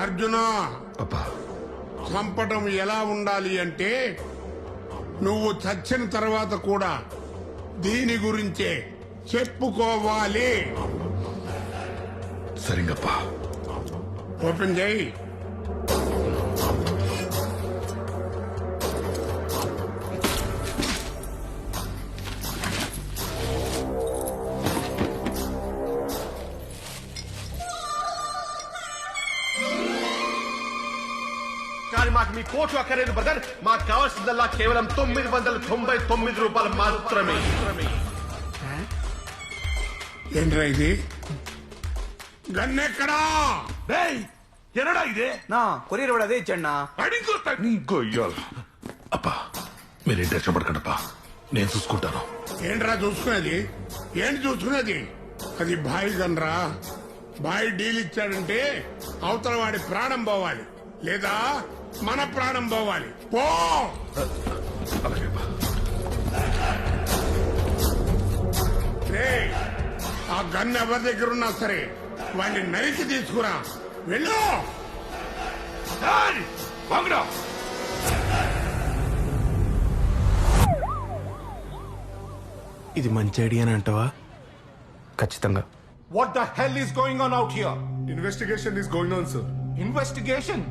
అర్జున, చంపటం ఎలా ఉండాలి అంటే నువ్వు చచ్చిన తర్వాత కూడా దీని గురించే చెప్పుకోవాలి. సరిగప్పా. ఓపెన్ చేయి. కానీ మాకు మీ కోట్లు అక్కర్లేదు బ్రదర్. మాకు కావాల్సిందల్లా కేవలం 999 రూపాయలు మాత్రమే. ఏంట్రా ఇది? గన్నెక్కడా? ఎనడా ఇదే నా కొరియర్ వాడు అదే ఇచ్చండి. అప్పా మీరేం టెన్షన్ పడకండప్పా, నేను చూసుకుంటాను. ఏంట్రా చూసుకునేది? ఏంటి చూసుకునేది? అది బాయ్ గన్రా. బాయ్ డీల్ ఇచ్చాడంటే అవతల వాడి ప్రాణం పోవాలి, లేదా మన ప్రాణం పోవాలి. పో. రేయ్, ఆ గన్ ఎవరి దగ్గర ఉన్నా సరే వాడిని నరికి తీసుకురా. వెళ్ళు. ఇది మంచి ఐడియా అంటావా? ఖచ్చితంగా. What the hell is going on out here? Investigation is going on, sir. Investigation?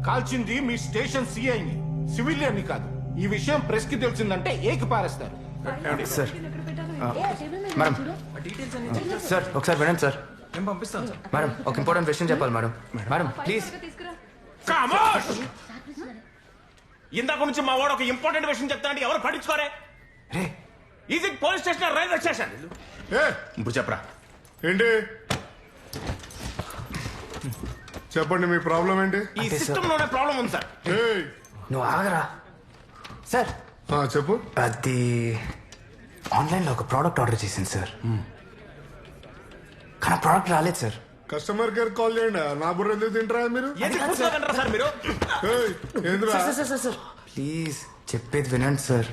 కాల్చింది మీ స్టేషన్ సిఐని, సివిలియన్ కాదు. ఈ విషయం ప్రెస్ కి తెలిసిందంటే ఏకి పారేస్తారు. సార్ మేడం, సార్ ఒకసారి వినండి సార్. నేను పంపిస్తాను సార్. మేడం ఒక ఇంపార్టెంట్ విషయం చెప్పాలి మేడం. Madam please. ఇందాక నుంచి మా వాడు ఒక ఇంపార్టెంట్ విషయం చెప్తానంటే ఎవరు పట్టించుకోరే. Is it police station, railway station? ఇప్పుడు చెప్పరా. ఏంటి చెప్పండి, మీ ప్రాబ్లం ఏంటి? ఈ సిస్టమ్ లోనే ప్రాబ్లం ఉంది సార్. నువ్వు ఆగరా సార్. చెప్పు. అది ఆన్లైన్ లో ఒక ప్రోడక్ట్ ఆర్డర్ చేసింది సార్, కానీ ప్రోడక్ట్ రాలేదు సార్. కస్టమర్ కేర్ కాల్ చేయండి. నా బుర్ర ఎందుకు తింటారా మీరు? సార్ మీరు ప్లీజ్ చెప్పేది వినండి సార్.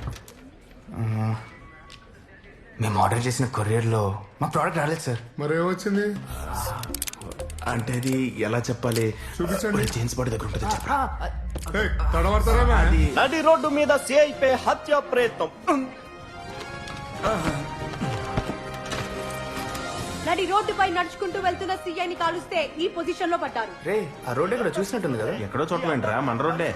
మేము ఆర్డర్ చేసిన కొరియర్లో మా ప్రోడక్ట్ రాలేదు సార్. మరి ఏమొచ్చింది అంటే అది ఎలా చెప్పాలి? చూపించండి. జేమ్స్ బాడీ దగ్గర ఉంటుంది. తడబడతారా? నడి రోడ్డు మీద సిఐపై హత్య ప్రయత్నం. నడి రోడ్డుపై నడుచుకుంటూ వెళ్తున్న సీఐని కాలుస్తే ఈ పొజిషన్ లో పడ్డారు. రే ఆ రోడ్ ఎక్కడ చూసినట్టుంది కదా? ఎక్కడో చోట వెంటరా మన రోడ్డే.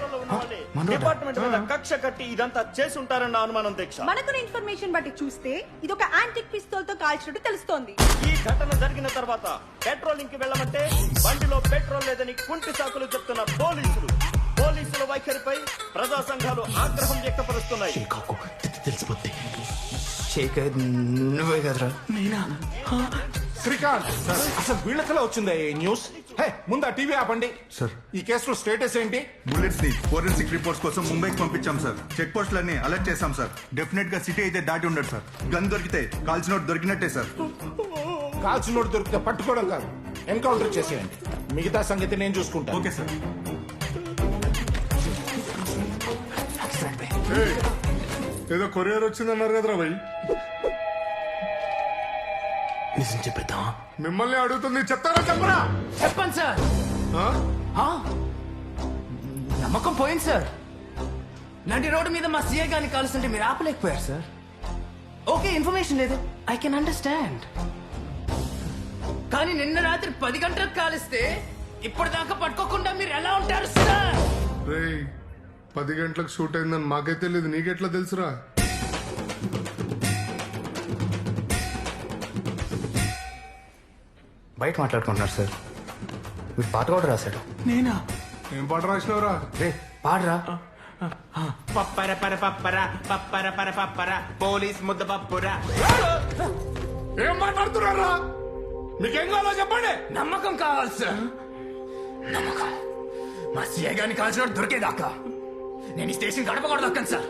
డిపార్ట్మెంట్ మీద కక్ష కట్టి ఇదంతా చేసి ఉంటారన్న అనుమానం దీక్ష. మనకున్న ఇన్ఫర్మేషన్ బట్టి చూస్తే ఇది ఒక యాంటిక్ పిస్తోల్ తో కాల్చినట్టు తెలుస్తోంది. ఈ ఘటన జరిగిన తర్వాత పెట్రోలింగ్ కి వెళ్ళమంటే బండిలో పెట్రోల్ లేదని కుంటి సాకులు చెప్తున్న పోలీసుల వైఖరిపై ప్రజా సంఘాలు ఆగ్రహం వ్యక్తపరుస్తున్నాయి. తెలిసిపోద్ది. నువ్వే కదరా? నేనా? శ్రీకాంత్, అసలు వీళ్ళకలా వచ్చిందా ఈ న్యూస్? ముందు ఆ టీవీ ఆపండి సార్. ఈ కేసులో స్టేటస్ ఏంటి? బుల్లెట్స్ ని ఫోరెన్సిక్ రిపోర్ట్స్ కోసం ముంబైకి పంపించాం సార్. చెక్ పోస్టులన్నీ అలర్ట్ చేశాం సార్. డెఫినెట్ గా సిటీ అయితే దాటి ఉండదు సార్. గన్ దొరికితే కాల్చినోట్ దొరికినట్టే సార్. కాల్చినోట్ దొరికితే పట్టుకోవడం కాదు, ఎన్కౌంటర్ చేసేయండి. మిగతా సంగతి నేను చూసుకుంటా. Okay sir. ఏదో కొరియర్ వచ్చిందన్నారు కదరా భయ్. నిజం చెప్పేద్దాం. మిమ్మల్ని అడుగుతుంది, చెప్తారా చెప్పరా? చెప్పండి సార్. నమ్మకం పోయింది సార్. నడి రోడ్డు మీద మా సీఏ గారిని కాలుస్తుంటే మీరు ఆపలేకపోయారు సార్. ఓకే, ఇన్ఫర్మేషన్ లేదు, ఐ కెన్ అండర్స్టాండ్. కానీ నిన్న రాత్రి 10 గంటలకు కాలిస్తే ఇప్పటిదాకా పట్టుకోకుండా మీరు ఎలా ఉంటారు సార్? 10 గంటలకు షూట్ అయిందని మాకే తెలియదు, నీకెట్లా తెలుసురా? బయట మాట్లాడుకుంటున్నారు సార్. మీరు పాట కూడా రాశాడు. నేనా? ఏం పాట రాసినవరా? రే పాడరా. పప్పర పర పప్పర పప్పర పర పప్పర పోలీస్ ముద్ద పప్పురా. ఏం మాట్లాడుతున్నారా? మీకేం కావాలో చెప్పండి. నమ్మకం కావాలి సార్. నమ్మకం. మా సీఏ గారిని కాల్చిన దొరికేదాకా నేను ఈ స్టేషన్ గడప కూడా దక్కను సార్.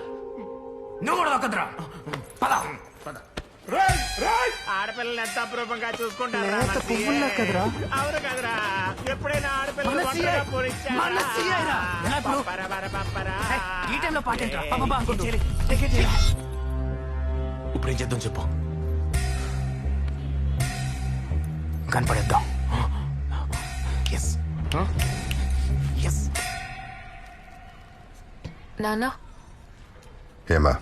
నువ్వు కూడా దక్కదురా. పద ఆడపిల్లలు ఎంత అపరూపంగా చూసుకుంటారా? లేత పువ్వుల్లా కదరా? అవును కదరా. ఎప్పుడైనా ఆడపిల్లలు మన ఒంటరిగా CI పోనిచ్చారా? మన CI రా. ఎలా ఇప్పుడు? పప్పరా. ఈ టైంలో పాటేంట్రా? పాప అనుకుంటూ ఇప్పుడు ఏం చేద్దాం చెప్పు. కనపడేద్దాం. నాన్న, ఏమా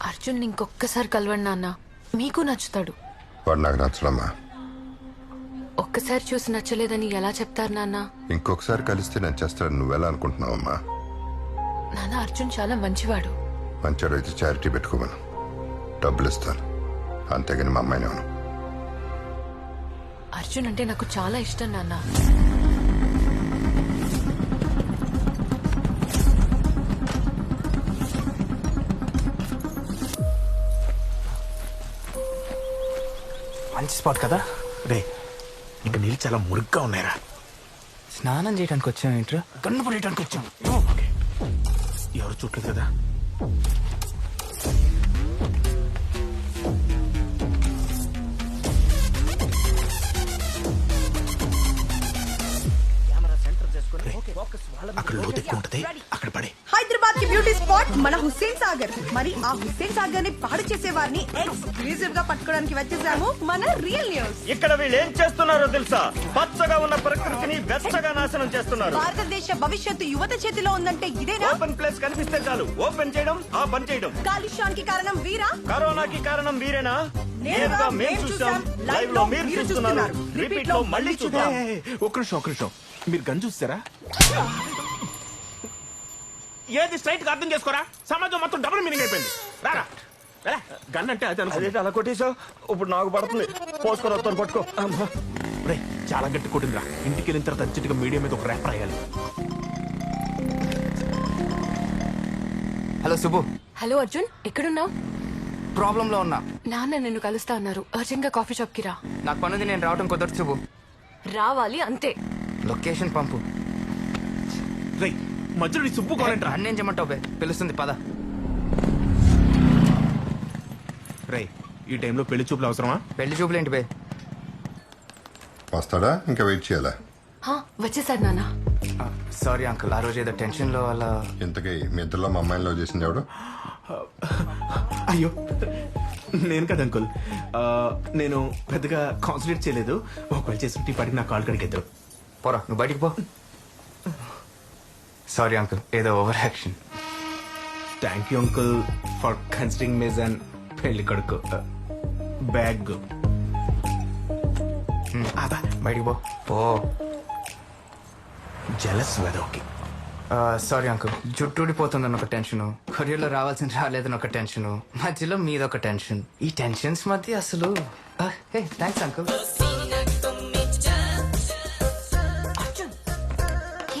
అర్జున్ ఇంకొక్కసారి కలవండి నాన్న, మీకు నచ్చుతాడు. వాడు నాకు నచ్చడమ్మా. ఒక్కసారి చూసి నచ్చలేదని ఎలా చెప్తారు నాన్న? ఇంకొకసారి కలిస్తే నచ్చేస్తాడు. నువ్వెలా అనుకుంటున్నావమ్మా? నాన్న, అర్జున్ చాలా మంచివాడు. మంచోడు అయితే చారిటీ పెట్టుకోమను, డబ్బులు ఇస్తాను. అంతేగాని మా అమ్మాయిని అవును. అర్జున్ అంటే నాకు చాలా ఇష్టం నాన్న. మంచి స్పాట్ కదా రే. ఇంకా నీళ్ళు చాలా మురుగ్గా ఉన్నాయిరా. స్నానం చేయడానికి వచ్చాం ఏంట్రా? కన్ను పడేయడానికి వచ్చాం. ఎవరు చూడలేదు కదా. అక్కడ లోతు ఎక్కువ ఉంటది, అక్కడ పడే. హైదరాబాద్ కి బ్యూటీ స్పాట్ మన హుస్సేన్ సాగర్. మరి ఆ హుస్సేన్ సాగర్ ని పాడు చేసే వారిని ఎక్స్క్లూజివ్ గా పట్టుకోవడానికి వచ్చేసాము మన రియల్ న్యూస్. ఇక్కడ వీళ్ళు ఏం చేస్తున్నారో తెలుసా? పచ్చగా ఉన్న ప్రకృతిని వెచ్చగా నాశనం చేస్తున్నారు. భారతదేశ భవిష్యత్తు యువత చేతిలో ఉందంటే ఇదేనా? ఓపెన్ ప్లేస్ కనిపిస్తే చాలు ఓపెన్ చేయడం, ఆ పని చేయడం. కాలుష్యానికి కారణం వీరా? కరోనాకి కారణం వీరేనా? నేరుగా మేము చూసాం, లైవ్ లో మీరు చూస్తున్నారు, రిపీట్ లో మళ్ళీ చూద్దాం. ఒక్క నిమిషం. మీరు గన్ చూస్తారా? ఏది స్ట్రైట్ గా అర్థం చేసుకోరా. సమాజం మొత్తం డబుల్ మీనింగ్ అయిపోయింది. రారా గన్ అంటే అది అదేంటి అలా కొట్టేసావు? ఇప్పుడు నాకు పడుతుంది. పోసుకొని వస్తాను, పట్టుకో. రే, చాలా గట్టి కొట్టిందిరా. ఇంటికి వెళ్ళిన తర్వాత అర్జెంట్గా మీడియా మీద ఒక ర్యాప్ రాయాలి. హలో సుబ్బు. హలో అర్జున్, ఎక్కడున్నావు? ప్రాబ్లం లో ఉన్నా. నాన్న నిన్ను కలుస్తా అన్నారు. అర్జెంట్ గా కాఫీ షాప్ కి రా. నాకు పనుంది, నేను రావడం కుదరదు సుబ్బు. రావాలి అంతే. లొకేషన్ పంపు. రే, మధ్యలో నీ సుబ్బు కావాలంటరా? అన్నేం చేయమంటావు బే? పిలుస్తుంది పద. రే, ఈ టైంలో పెళ్లి చూపులు అవసరమా? పెళ్లి చూపులు ఏంటి బే? వస్తాడా? ఇంకా వెయిట్ చేయాలా? వచ్చేసాడు నాన్న. సారీ అంకుల్, ఆ రోజు ఏదో టెన్షన్ లో అలా. ఇంతకీ మీ ఇద్దరులో మా అమ్మాయిని లవ్ చేసింది ఎవడు? అయ్యో, నేను కదా అంకుల్. నేను పెద్దగా కాన్సన్ట్రేట్ చేయలేదు. ఒకవేళ చేసి పాటికి నా కాల్ కడిగేద్దాం. పోరా, నువ్వు బయటికి పో. సారీ అంకుల్, ఏదో over action. Thank you uncle for considering me as పెళ్లి కొడుకు. బ్యాగ్ బయటికి పో. జలస్ వెదోకి. సారీ అంకుల్, జుట్టు ఊడిపోతుందని ఒక టెన్షన్, కొరియర్లో రావాల్సింది రాలేదని ఒక టెన్షన్, మధ్యలో మీదొక టెన్షన్. ఈ టెన్షన్స్ మధ్య అసలు థ్యాంక్స్ అంకుల్.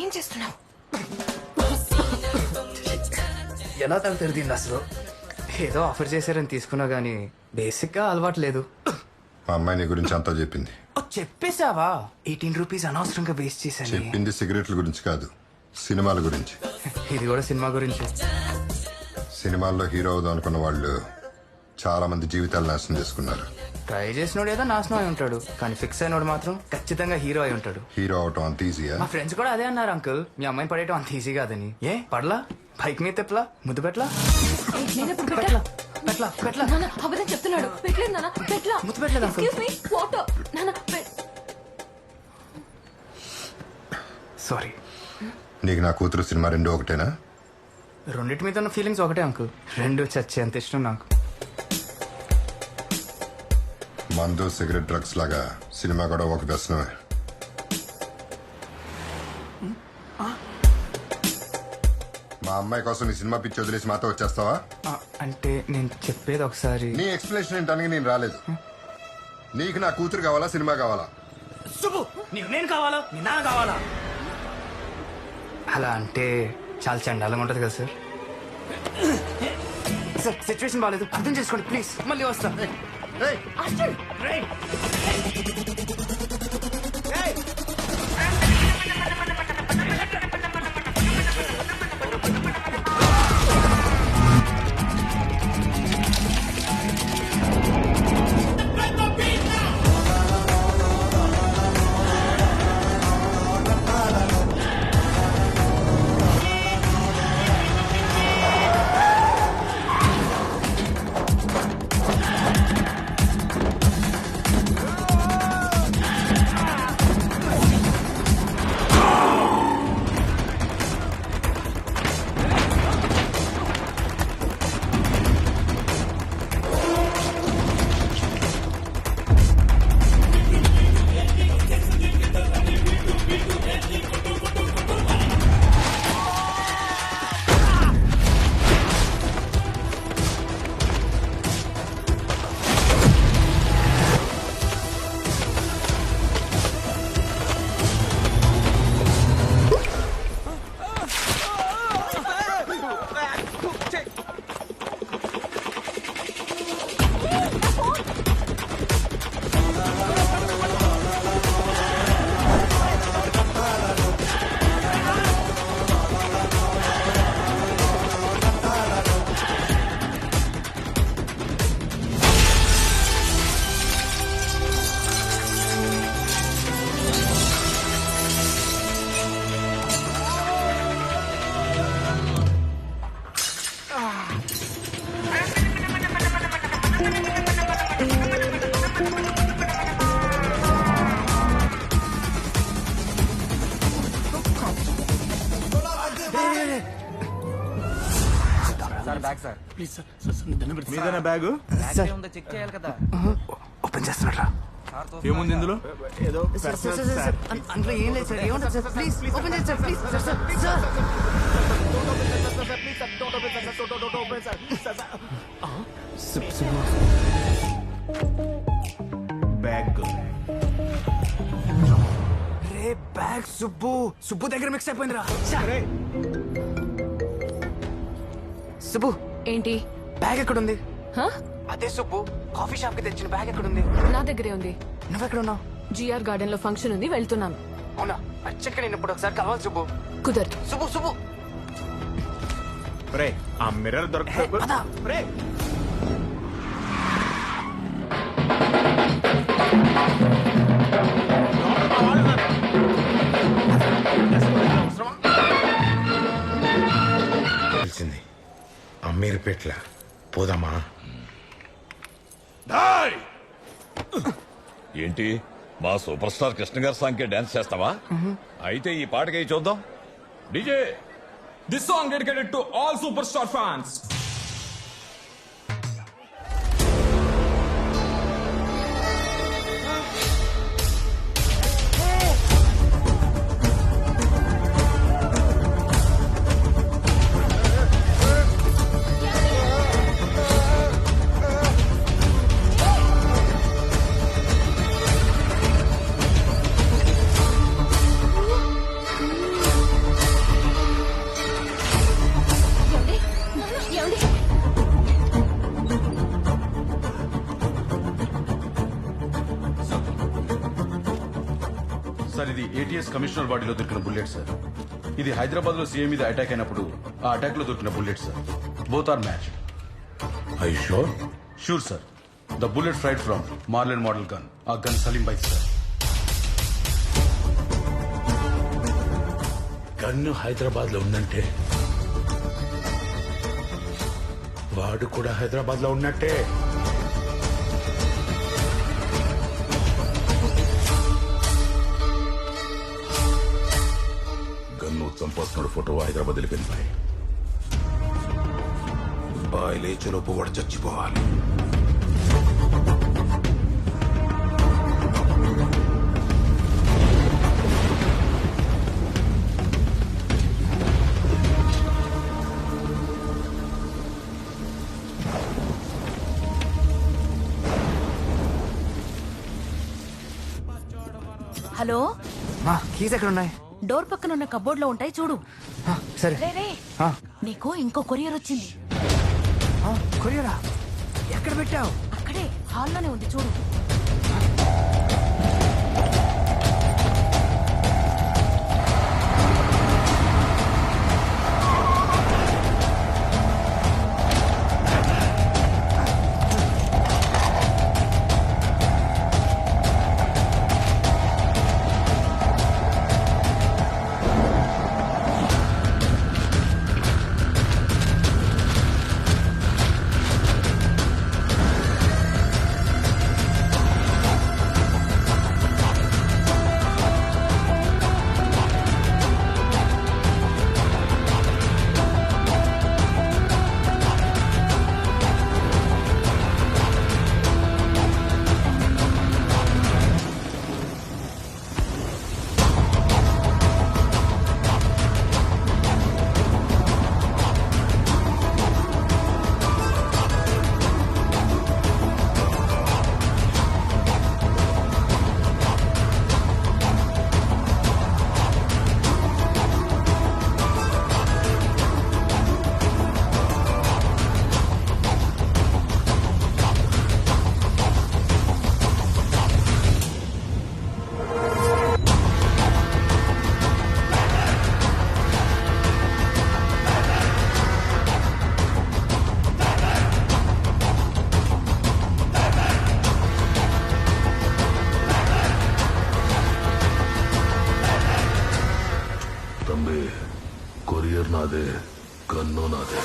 ఏం చేస్తున్నావు? ఎలా తల తిరిగింది అసలు? ఏదో ఆఫర్ చేశారని తీసుకున్నా గానీ బేసిక్ గా అలవాటు లేదు. మా అమ్మాయి నీ గురించి అంతా చెప్పింది. చెప్పేశావా? 18 రూపీస్ అనవసరంగా వేస్ట్ చేశాను. చెప్పింది సిగరెట్ల గురించి కాదు, సినిమాల గురించి. ఇది కూడా సినిమా గురించి. సినిమాల్లో హీరో అవుదాం అనుకున్న వాళ్ళు చాలా మంది జీవితాలు నాశనం చేసుకున్నారు. ట్రై చేసినోడు ఏదో నాశనం అయి ఉంటాడు, కానీ ఫిక్స్ అయినోడు మాత్రం ఖచ్చితంగా హీరో అయి ఉంటాడు. హీరో అవటం అంత ఈజీయా? మా ఫ్రెండ్స్ కూడా అదే అన్నారు అంకుల్, మీ అమ్మాయిని పడేయటం అంత ఈజీ కాదని. ఏ పడలా? బైక్ మీద తెప్పలా? ముద్దు పెట్లా? నాన్న అబద్ధం చెప్తున్నాడు. పెట్టలేదు నాన్న, పెట్లా. ముద్దు పెట్టలేదు అంకుల్. Excuse me, water. నాన్న సారీ. నీకు నా కూతురు సినిమా రెండు ఒకటేనా? రెండింటి మీద ఉన్న ఫీలింగ్స్ ఒకటే అంకుల్, రెండు చచ్చే అంత ఇష్టం నాకు. మందు సిగరెట్ డ్రగ్స్ లాగా సినిమా కూడా ఒక వ్యసనమే. మా అమ్మాయి కోసం నీ సినిమా పిచ్చి వదిలేసి మాతో వచ్చేస్తావా? అంటే నేను చెప్పేది ఒకసారి. నీ ఎక్స్ప్లెనేషన్ ఏంటని నేను రాలేదు. నీకు నా కూతురు కావాలా, సినిమా కావాలా? శుభు, నీకు నేను కావాలా, నీ నాన్న కావాలా? అలా అంటే చాలా చండాలంగా ఉంటది కదా సార్. సార్ సిచ్యువేషన్ బాగాలేదు, అర్థం చేసుకోండి ప్లీజ్. మళ్ళీ వస్తా. సార్ ప్లీజ్ సార్ మీదేనా బ్యాగు చెక్ చేయాలి కదా. ఓపెన్ చేస్తున్నారా? ఏముంది ఇందులో? ఏదో అందులో ఏం లేదు సార్. ఏముంటుంది సార్? ప్లీజ్ ఓపెన్ చేయండి sir. Please sir sir sir. Bag ray bag Subbu దగ్గర మిక్స్ అయిపోయిందిరా. సుబ్బు ఏంటి బ్యాగ్ ఎక్కడుంది? హ? అదే సుబ్బు కాఫీ షాప్ కి తెచ్చిన బ్యాగ్ ఎక్కడుంది? నా దగ్గరే ఉంది. నువ్వెక్కడ ఉన్నావు? జిఆర్ గార్డెన్ లో ఫంక్షన్ ఉంది, వెళ్తున్నాను. అవునా? అచ్చక్క నేను ఇప్పుడు ఒకసారి కావాలి సుబ్బు. కుదరదు. సుబ్బు రే ఆ మిర్రర్ దొరకదు. రే తెలిసింది అమీర్పేట్ల పోదామా? ఏంటి మా సూపర్ స్టార్ కృష్ణ గారి సాంగ్కి డాన్స్ చేస్తావా? అయితే ఈ పాటకి చూద్దాం. DJ this song dedicated to all super star fans. Sir ఇది ఏటీఎస్ కమిషనర్ బాడీలో దొరికిన బుల్లెట్ సార్. ఇది హైదరాబాద్ లో సీఎం మీద అటాక్ అయినప్పుడు ఆ అటాక్ లో దొరికిన bullet sir. Both are match. I sure? Sure sir. The bullet fired from Marlin model gun. ఆ గన్ సలీం బై సార్. గన్ను హైదరాబాద్ లో ఉందంటే వాడు కూడా హైదరాబాద్ లో ఉన్నట్టే. గన్ను చంపొస్తున్నాడు ఫోటో హైదరాబాద్ వెళ్ళిపోయింది. బాయ్ లేచేలోపు వాడు చచ్చిపోవాలి. హలో, కీస్ ఎక్కడ ఉన్నాయి? డోర్ పక్కన ఉన్న కబోర్డ్ లో ఉంటాయి, చూడు. సరే. రే, రే, నీకు ఇంకో కొరియర్ వచ్చింది. కొరియరా? ఎక్కడ పెట్టావు? అక్కడే హాల్లోనే ఉంది, చూడు. కొరియర్ నాదే, గన్ను నాదే.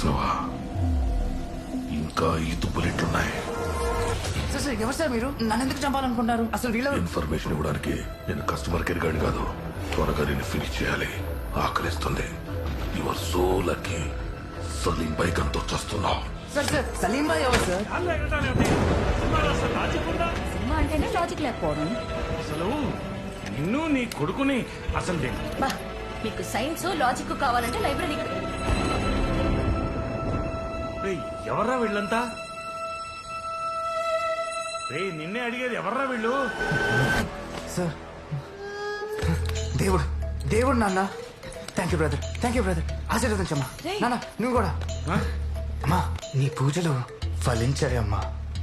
చూసావా ఇంకా 5 బుల్లెట్లున్నాయి. సార్ సార్ ఎవరు సార్ మీరు? నన్ను ఎందుకు చంపాలనుకుంటున్నారు? అసలు వీళ్ళ ఇన్ఫర్మేషన్ ఇవ్వడానికి నేను కస్టమర్ కేర్ గాని కాదు. త్వరగా నేను ఫినిష్ చేయాలి, ఆకలిస్తుంది. Your so lucky. Salim bike అంతా వచ్చేస్తున్నావు. సార్ సార్ సలీం భాయ్ ఎవరు సార్? సినిమా అంటేనే లాజిక్ లేకపోవడం. అసలు నిన్ను నీ కొడుకుని అసలు బా, మీకు సైన్స్ లాజిక్ కావాలంటే లైబ్రరీ. ఎవర్రా వీళ్ళంతా? నిన్నే అడిగేది, ఎవర్రా వీళ్ళు? సార్ దేవుడు దేవుడు నాన్న. Thank you brother, thank you brother. ఆశీర్వదించమ్మా నాన్న. నువ్వు కూడా అమ్మా. నీ పూజలు ఫలించాయి అమ్మా.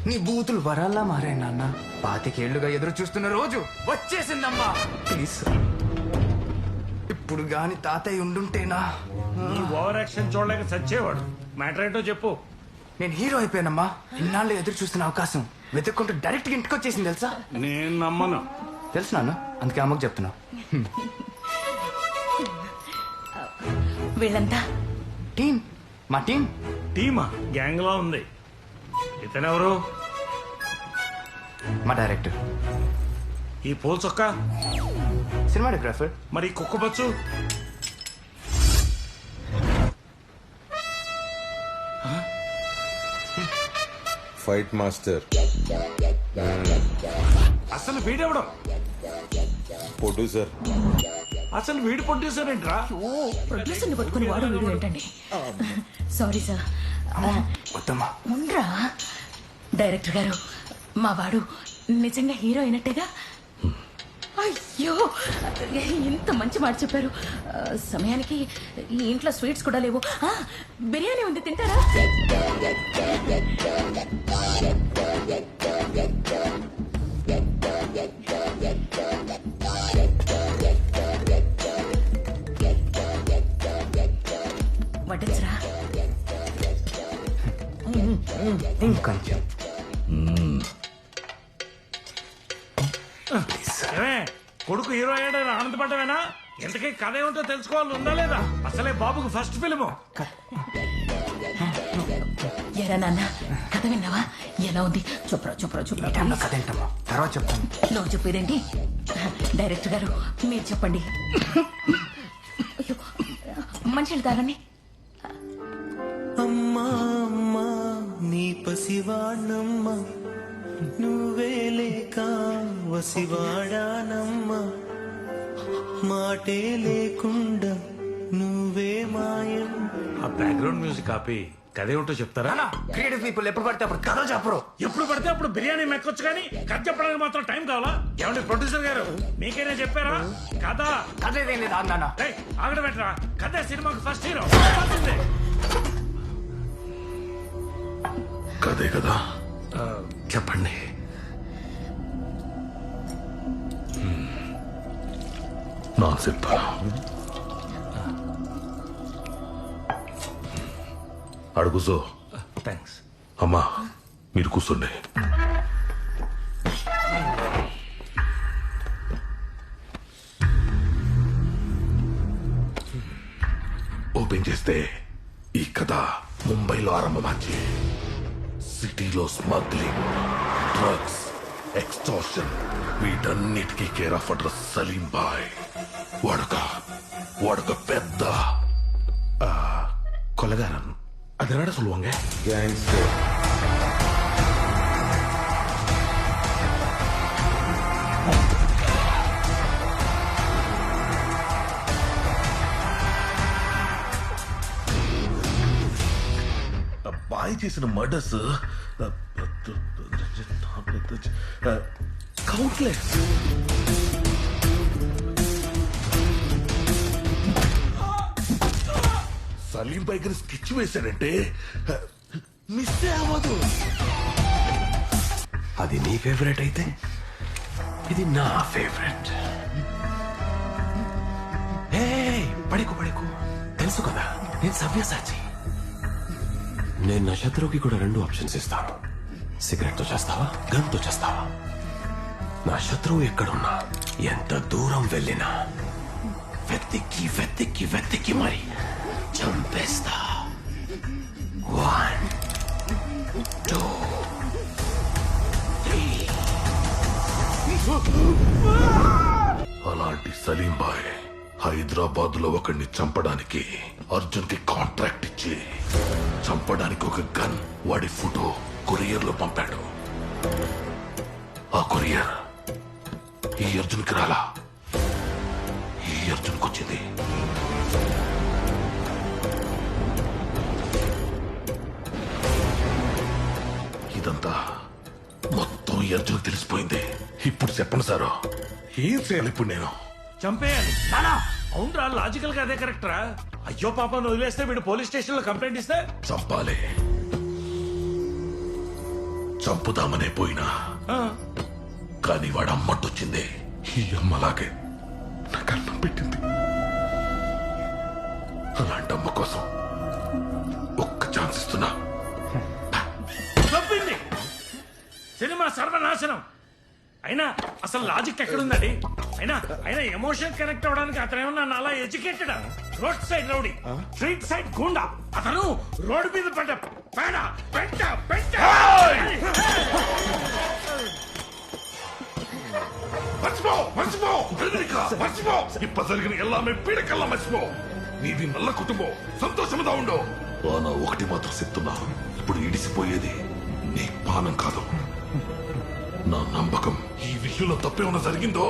నీ బూతులు వరాల్లా మారాయి నాన్న. 25 ఏళ్లుగా ఎదురు చూస్తున్న రోజు వచ్చేసిందమ్మా. ప్లీజ్ ఇప్పుడు గాని తాతయ్య ఉండుంటేనా? నీ ఓవర్ యాక్షన్ చూడలేక చచ్చేవాడు. మ్యాటర్ ఏంటో చెప్పు. నేను హీరో అయిపోయానమ్మా. ఇన్నాళ్ళు ఎదురు చూస్తున్న అవకాశం వెతుక్కుంటూ డైరెక్ట్ గా ఇంటికి వచ్చేసింది తెలుసా? నేను నమ్మను. తెలుసు నాన్న, అందుకే అమ్మకు చెప్తున్నా. వీళ్ళంతా టీం, మా టీం. టీమా? గ్యాంగ్ లా ఉంది. ఇతనెవరు? మా డైరెక్టర్. ఈ పూల చొక్క? సినిమాటోగ్రాఫర్. మరి కుక్కబచ్చు? Fight master. అసలు వీడెవడం? ప్రొడ్యూసర్. అసలు వీడు ప్రొడ్యూసర్ ఏంట్రా? ప్రొడ్యూసర్ ని పట్టుకుని వాడు వీడు ఏంటండి? Sorry sir. ఉండ్రా డైరెక్టర్ గారు, మా వాడు నిజంగా హీరో అయినట్టేగా? అయ్యో, ఇంత మంచి మాట చెప్పారు. సమయానికి ఈ ఇంట్లో స్వీట్స్ కూడా లేవు. బిర్యానీ ఉంది, తింటారా? వడ్డించరా? ఇంకొంచెం. కొడుకు హీరో అయ్యాడని ఆనందపడ్డవేనా? ఎంతకీ కథ ఏమిటో తెలుసుకోవాలి, ఉందా లేదా? అసలే బాబుకు ఫస్ట్ ఫిల్మ్. ఎరా నాన్న, కథ విన్నావా? ఎలా ఉంది? చూపరా చూపరా చూపరా. కథ ఏంటమ్మా? తర్వాత చెప్తాను. నువ్వు చెప్పేదేంటి? డైరెక్టర్ గారు మీరు చెప్పండి. మంచి తాగండి. అమ్మా అమ్మా నీ పసివాణమ్మ, నువ్వే లేక వసివాడానమ్మా, మాటే లేకుండా నువ్వే మాయం. ఆ బ్యాక్గ్రౌండ్ మ్యూజిక్ ఆపి కథ ఏమిటో చెప్తారా? క్రియేటివ్ పీపుల్ ఎప్పుడు పడితే అప్పుడు కథలు చెప్పరు. ఎప్పుడు పడితే అప్పుడు బిర్యానీ మెక్కొచ్చు కానీ కథ చెప్పడానికి మాత్రం టైం కావాలా? ఏమండి ప్రొడ్యూసర్ గారు, మీకైనా చెప్పారా కథ? కథ ఏదేం లేదు నాన్న. ఆగడ పెట్టరా. కథ సినిమాకి ఫస్ట్ హీరో. కదే కదా? చెప్పండి. నా చెప్తా. అడుగుజో. థ్యాంక్స్. అమ్మా మీరు కూర్చోండి. ఓపెన్ చేస్తే ఈ కథ ముంబైలో ఆరంభమాచి సిటీలో స్మగ్లింగ్, డ్రగ్స్, ఎక్స్టార్షన్ వీటన్నిటికీ care of address Salim bhai. వాడొక పెద్ద కొలగారం. அதனால சொல்லுவாங்க గ్యాంగ్స్టర్. బాయ్ చేసిన మర్డర్స్ కౌంట్లెస్. సలీం పై స్కెచ్ వేశాడంటే మిస్ అవ్వదు. అది నీ ఫేవరెట్ అయితే ఇది నా ఫేవరెట్. పడికు తెలుసు కదా నేను సవ్యసాచి. నేను నా శత్రువుకి కూడా 2 ఆప్షన్స్ ఇస్తాను. సిగరెట్ తో చేస్తావా, గన్ తో చేస్తావా? నా శత్రువు ఎక్కడున్నా, ఎంత దూరం వెళ్ళినా వెతికి వెతికి వెతికి మరి చంపేస్తా. 1 2 అలాంటి సలీం బాయ్ హైదరాబాద్ లో ఒకడిని చంపడానికి అర్జున్ కి కాంట్రాక్ట్ ఇచ్చి చంపడానికి ఒక గన్ వాడి ఫోటో కొరియర్ లో పంపాడు. ఆ కొరియర్ ఈ అర్జున్కి రాలా, ఈ అర్జున్కి వచ్చింది. ఇదంతా మొత్తం ఈ అర్జున్ తెలిసిపోయింది. ఇప్పుడు చెప్పండి సారు, ఏం చేయాలి ఇప్పుడు నేను? చంపేయాలి. అవునరా, లాజికల్ గా అదే కరెక్ట్ రా. అయ్యో పాపను వదిలేస్తే వీడు పోలీస్ స్టేషన్ లో కంప్లైంట్ ఇస్తే చంపాలి. చంపుదామనే పోయినా కానీ వాడు అమ్మటొచ్చింది. ఈ అమ్మలాగే నాకు అన్నం పెట్టింది. అలాంటి అమ్మ కోసం ఒక్క ఛాన్స్ ఇస్తున్నా. చెప్పింది సినిమా సర్వనాశనం. అయినా అసలు లాజిక్ ఎక్కడుందండి? అయినా అయినా ఎమోషన్ కనెక్ట్ అవడానికి అతను ఏమన్నా నాలా educated? Road side rowdy, street side గుండా. అతను రోడ్డు మీద పడ్డ పేడ పెంట పెంట. మర్చిపో మర్చిపో మర్చిపో. ఇప్ప జరిగిన ఎల్లామే పీడకల్లా మర్చిపో. నీది నల్ల కుటుంబం, సంతోషముగా ఉండో. నా ఒకటి మాత్రం చెప్తున్నా, ఇప్పుడు ఇడిసిపోయేది నీ పానం కాదు, నా నమ్మకం. ఈ విషయంలో తప్పేమన్నా జరిగిందో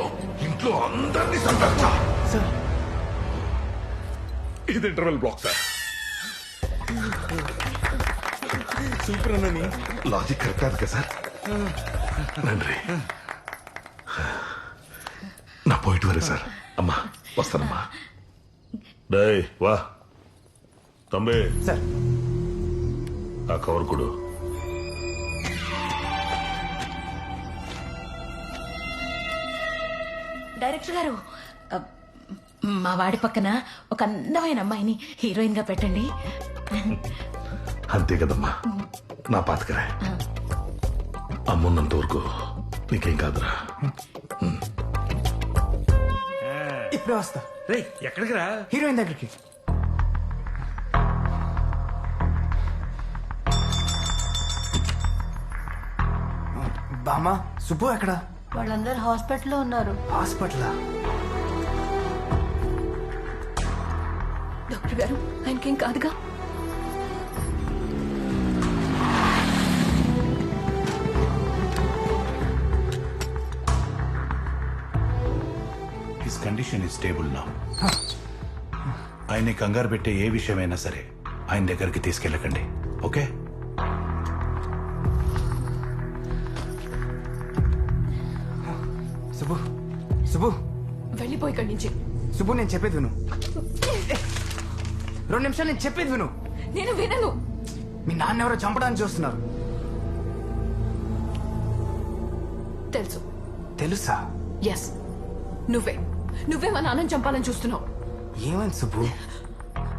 ఇంట్లో అందరినీ చంపేస్తా. ఇది ఇంటర్వెల్ బ్లాక్ సార్. సూపర్ అన్నని లాజిక్ కరెక్ట్ కాదు కదా సార్? నండి నా పోయిట్ వరే సార్. అమ్మా వస్తానమ్మా. డై వా తమ్మే సార్. ఆ కవర్ కొడు. డైరెక్టర్ గారు, మా వాడి పక్కన ఒక అందమైన అమ్మాయిని హీరోయిన్ గా పెట్టండి. అంతే కదమ్మా, నా పాతకరే. అమ్మున్నంత వరకు నీకేం కాదురా. ఇప్పుడే వస్తా. రే ఎక్కడికి రా? హీరోయిన్ దగ్గరికి. బామా సుబ్బు ఎక్కడ? వాళ్ళందరూ హాస్పిటల్లో ఉన్నారు. హాస్పిటలా? డాక్టర్ గారు, ఆయనకేం కాదుగా? His condition is stable now. ఆయన్ని కంగారు పెట్టే ఏ విషయమైనా సరే ఆయన దగ్గరికి తీసుకెళ్ళకండి, ఓకే? సుబ్బు సుబ్బు వెళ్ళిపోయి ఇక్కడి నుంచి. సుబ్బు నేను చెప్పేది విను. 2 నిమిషాలు నేను చెప్పేది విను. నేను వినను. మీ నాన్న ఎవరో చంపడానికి చూస్తున్నారు. తెలుసు. తెలుసా? ఎస్, నువ్వే మా నాన్నని చంపాలని చూస్తున్నావు. ఏమైంది సుబ్బు?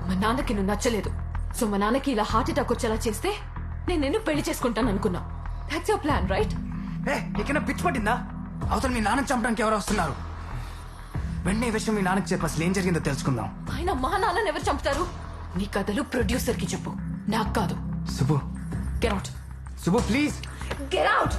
మా నాన్నకి నువ్వు నచ్చలేదు, సో మా నాన్నకి ఇలా హార్ట్ అటాక్ వచ్చేలా చేస్తే నేను నిన్ను పెళ్లి చేసుకుంటాను అనుకున్నా. That's your plan, right? ఎక్కడ పిచ్చి పట్టిందా? అవతల మీ నాన్న చంపడానికి ఎవరు వస్తున్నారు? వెంటనే ఈ విషయం మీ నాన్నకి చెప్పి అసలు ఏం జరిగిందో తెలుసుకుందాం. ఆయన మా నాన్నని ఎవరు చంపుతారు? నీ కథలు ప్రొడ్యూసర్ కి చెప్పు, నాకు కాదు. Subbu get out. Subbu please get out.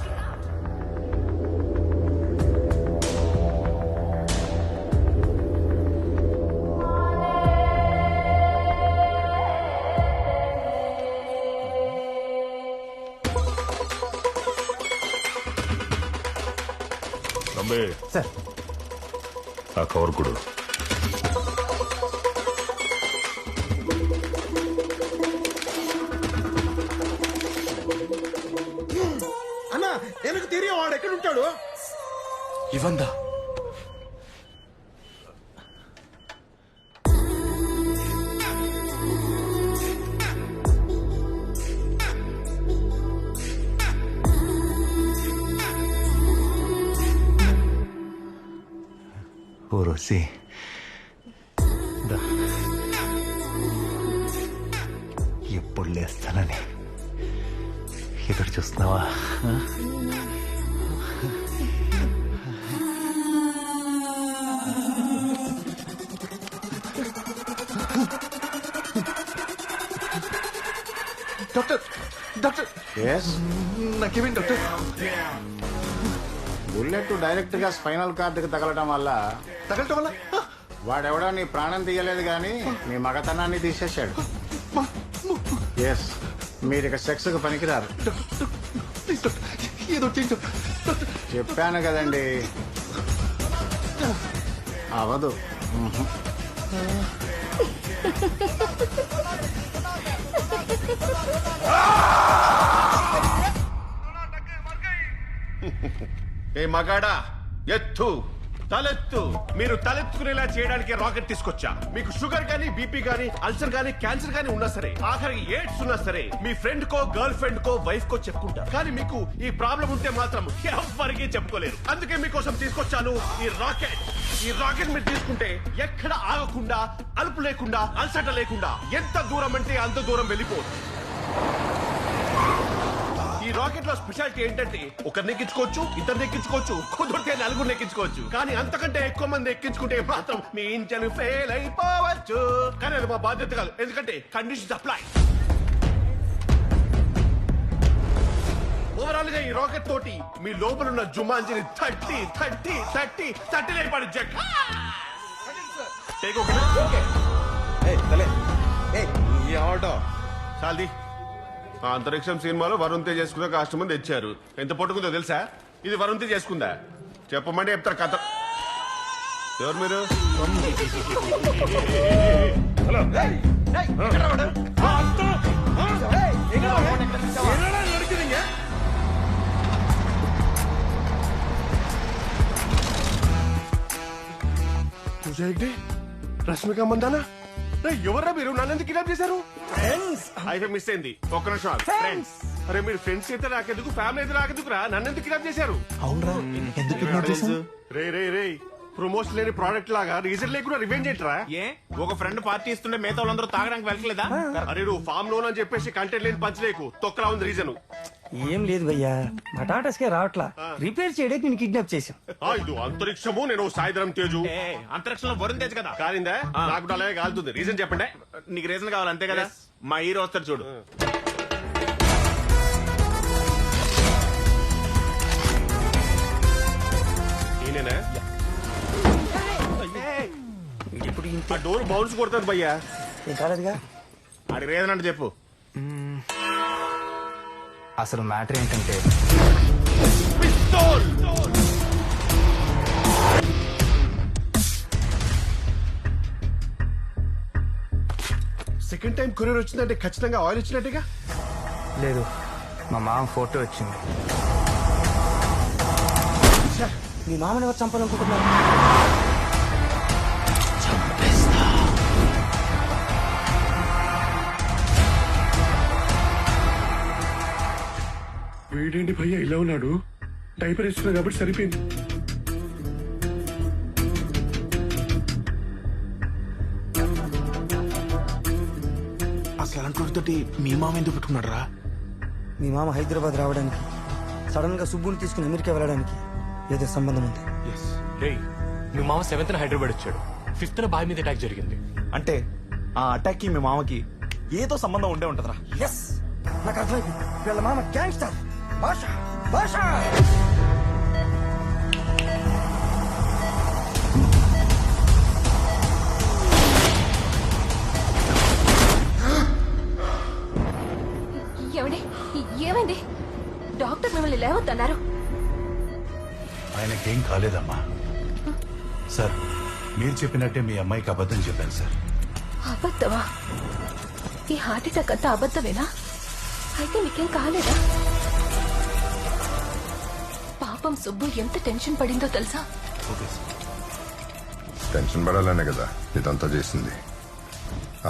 Sir ఆ కవర్ కొడు. అన్నా எனக்கு தெரியும் వాడు ఎక్కడ ఉంటాడు. ఇవందా ఓరోసి ఎప్పుడు లేస్తానని ఎదురు చూస్తున్నావా? డాక్టర్ డాక్టర్ నాకేమైంది డాక్టర్? బుల్లెట్ డైరెక్ట్ గా స్పైనల్ కార్డుకి తగలటం వల్ల వాడెవడో నీ ప్రాణం తీయలేదు కానీ నీ మగతనాన్ని తీసేశాడు. ఎస్, మీరు ఇక సెక్స్ కు పనికిరారు. చెప్పాను కదండి, అవదు. ఏ మగాడా ఎత్తు, తలెత్తు. మీరు తలెత్తుకునేలా చేయడానికి రాకెట్ తీసుకొచ్చా. మీకు షుగర్ గానీ, బీపీ గానీ, అల్సర్ గానీ, క్యాన్సర్ గానీ ఉన్నా సరే, ఆఖరికి ఎయిడ్స్ ఉన్నా సరే, మీ ఫ్రెండ్ కో, గర్ల్ ఫ్రెండ్ కో, వైఫ్ కో చెప్పుకుంటారు. కానీ మీకు ఈ ప్రాబ్లం ఉంటే మాత్రం ఎవరికి చెప్పుకోలేరు. అందుకే మీకోసం తీసుకొచ్చాను ఈ రాకెట్. ఈ రాకెట్ మీరు తీసుకుంటే ఎక్కడ ఆగకుండా, అలుపు లేకుండా, అలసట లేకుండా ఎంత దూరం అంటే అంత దూరం వెళ్ళిపోదు. ఈ రాకెట్ లో స్పెషాలిటీ ఏంటంటే ఒకరిని ఎక్కించుకోవచ్చు, ఇద్దరిని ఎక్కించుకోవచ్చు, కుదిరితే నలుగురిని ఎక్కించుకోవచ్చు. కానీ అంతకంటే ఎక్కువ మంది ఎక్కించుకుంటే మాత్రం మీ ఇంజన్ ఫెయిల్ అయిపోవచ్చు. కానీ అది మా బాధ్యత కాదు, ఎందుకంటే కండిషన్స్ అప్లై. ఓవరాల్ గా ఈ రాకెట్ తోటి మీ లోపల ఉన్న జుమాంజిని 30 లేపాడు జగ్. చాలది. ఆ అంతరిక్షం సినిమాలో వరుణ్ తేజ్ చేసుకున్న కాస్ట్యూమ్ తెచ్చారు. ఎంత పట్టుకుందో తెలుసా? ఇది వరుణ్ తేజ్ చేసుకుందా? చెప్పమంటే చెప్తారు కథ. ఎవరు మీరు? రష్మిక మందానా? ఎవరా మీరు? నన్ను కిడ్నాప్ చేశారు? అయితే మిస్ అయింది. ఒక్క నిమిషం. ఫ్రెండ్స్. అరే మీరు ఫ్రెండ్స్ అయితే నాకెందుకు, ఫ్యామిలీ అయితే నాకెందుకురా? నన్ను ఎందుకు కిడ్నాప్ చేశారు? రే ప్రమోషన్ లేని ప్రోడక్ట్ లాగా రీజన్ లేకుండా రివెంజ్ ఏంట్రా? ఏ ఒక ఫ్రెండ్ పార్టీ ఇస్తుంటే మిగతా వాళ్ళందరూ తాగడానికి వెళ్ళలేదా? అరే నువ్వు ఫామ్ లోన్ అని చెప్పేసి కంటెంట్ లేని పంచలేకు. తొక్కలా ఉంది రీజన్. ఏం లేదు భయ్యా, మా టాటాస్కే రావట్లా. రిపేర్ చేయడానికి నేను కిడ్నాప్ చేశాం. ఇది అంతరిక్షము, నేను సాయంత్రం తేజు. అంతరిక్షంలో వరుణ్ తేజ్ కదా కాలిందా? నాకు అలాగే కాలుతుంది. రీజన్ చెప్పండి. నీకు రీజన్ కావాలి అంతే కదా? మా హీరో వస్తాడు చూడు. ఈయనేనా? ఇప్పుడు ఆ డోర్ బౌన్స్ కొడుతుంది భయ్యా. కాలేదుగా. అది రీజన్ అంటే చెప్పు. అసలు మ్యాటర్ ఏంటంటే సెకండ్ టైం కొరియర్ వచ్చిందంటే ఖచ్చితంగా ఆయిల్ ఇచ్చినట్టుగా. లేదు, మా మామ ఫోటో వచ్చింది. మీ మామని ఎవరు చంపాలనుకుంటున్నారు? వీడేంటి భయ్యా ఇలా ఉన్నాడు? డైపర్ ఇస్తున్నా కాబట్టి సరిపోయింది. అసలు అలాంటి మీ మామ ఎందుకు పెట్టుకున్నాడు రా? మీ మామ హైదరాబాద్ రావడానికి, సడన్ గా సుబ్బుని తీసుకుని అమెరికా వెళ్ళడానికి ఏదో సంబంధం ఉంది. మీ మామ 7th హైదరాబాద్ వచ్చాడు. 5th బాయ్ మీద అటాక్ జరిగింది. అంటే ఆ అటాక్ కి మీ మామకి ఏదో సంబంధం ఉండే ఉంటదరా. ఎస్, నాకు అర్థమైంది. వీళ్ళ మామ గ్యాంగ్స్టర్. భాషా భాషా ఏమండి, ఏమైంది? డాక్టర్ మిమ్మల్ని లేవద్దన్నారు. ఆయనకేం కాలేదమ్మా. సార్, మీరు చెప్పినట్టే మీ అమ్మాయికి అబద్ధం చెప్పాను సార్. అబద్ధమా? ఈ హార్ట్ అటాక్ అంతా అబద్ధమేనా? అయితే మీకేం కాలేదా? పాపం సుబ్బు ఎంత టెన్షన్ పడిందో తెలుసా? టెన్షన్ పడాలనే కదా ఇదంతా చేసింది.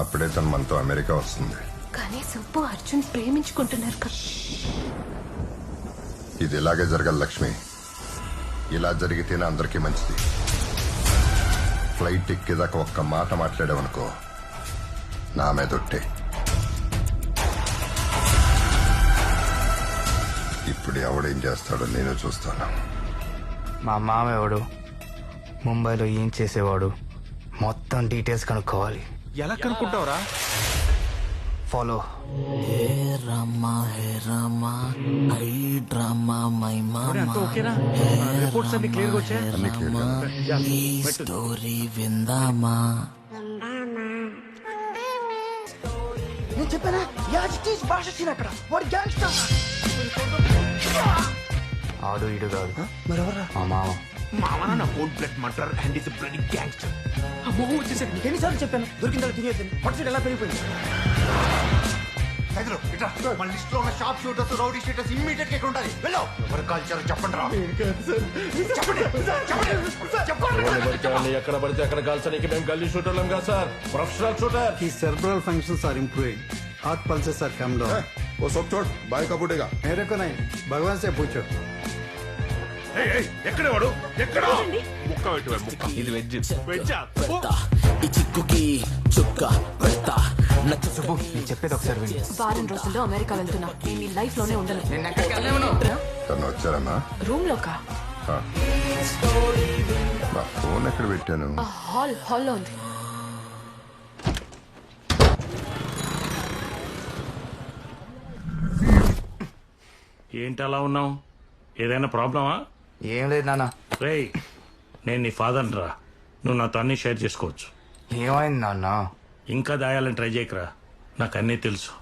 అప్పుడే తను మనతో అమెరికా వస్తుంది. కానీ సుబ్బు అర్జున్ ప్రేమించుకుంటున్నారు కదా. ఇది ఇలాగే జరగాలి లక్ష్మి. ఇలా జరిగితేనే అందరికీ మంచిది. ఫ్లైట్ ఎక్కేదాకా ఒక్క మాట మాట్లాడావనుకో, నా మీదొట్టే. ఇప్పుడు ఎవడేం చేస్తాడో నేను చూస్తాను. మా మామ ఎవడు, ముంబైలో ఏం చేసేవాడు, మొత్తం డీటెయిల్స్ కనుక్కోవాలి. ఎలా కనుక్కుంటావురా? Follow. Hey Rama high drama my మామా రిపోర్ట్స్ అన్ని క్లియర్ గా వచ్చాయి. ఈ స్టోరీ విందామా. నేను చెప్పానా యాజిటీస్ భాష అక్కడ వాడు గ్యాంగ్స్టర్. ఆడు ఇడు కాదు మరెవరా మా మామ. మావన cold blood murder and is bloody gangster. అమ్మో వచ్చేసరికి ఎన్నిసార్లు చెప్పాను దొరికిందా తినేద్దాన్ని పట్టు ఎలా పెరిగిపోయింది. మన లిస్ట్ లో ఉన్న shop shooters rowdy shooters immediate గా ఉండాలి. వెళ్ళు ఎవరు కాల్చారు చెప్పండి రా. ఎక్కడ పడితే అక్కడ కాల్చడానికి మేము గల్లీ షూటర్లం కదా sir, professional shooter. His cerebral functions are improving. Heart pulses are come down. वो सब छोड़ भाई का फूटेगा. मेरे को नहीं, भगवान से पूछो. ఎక్కడ వాడు ఎక్కడ ముక్క పెట్టు ముక్క. ఇది వెజ్ ఈ చిక్కుకి చుక్క పెడతా. సుబ్బు నేను చెప్పేది ఒకసారి విని. వారం రోజుల్లో అమెరికా వెళ్తున్నా. నేను ఈ లైఫ్ లోనే ఉండను. తను వచ్చారమ్మా. రూమ్ లోకా? ఫోన్ ఎక్కడ పెట్టాను? హాల్లో ఉంది. ఏంటి అలా ఉన్నావు? ఏదైనా ప్రాబ్లమా? ఏం లేదు నాన్న. రేయ్ నేను నీ ఫాదర్ రా, నువ్వు నాతో అన్ని షేర్ చేసుకోవచ్చు. ఏమైంది నాన్న? ఇంకా దాయాలని ట్రై చేయకరా, నాకు అన్నీ తెలుసు.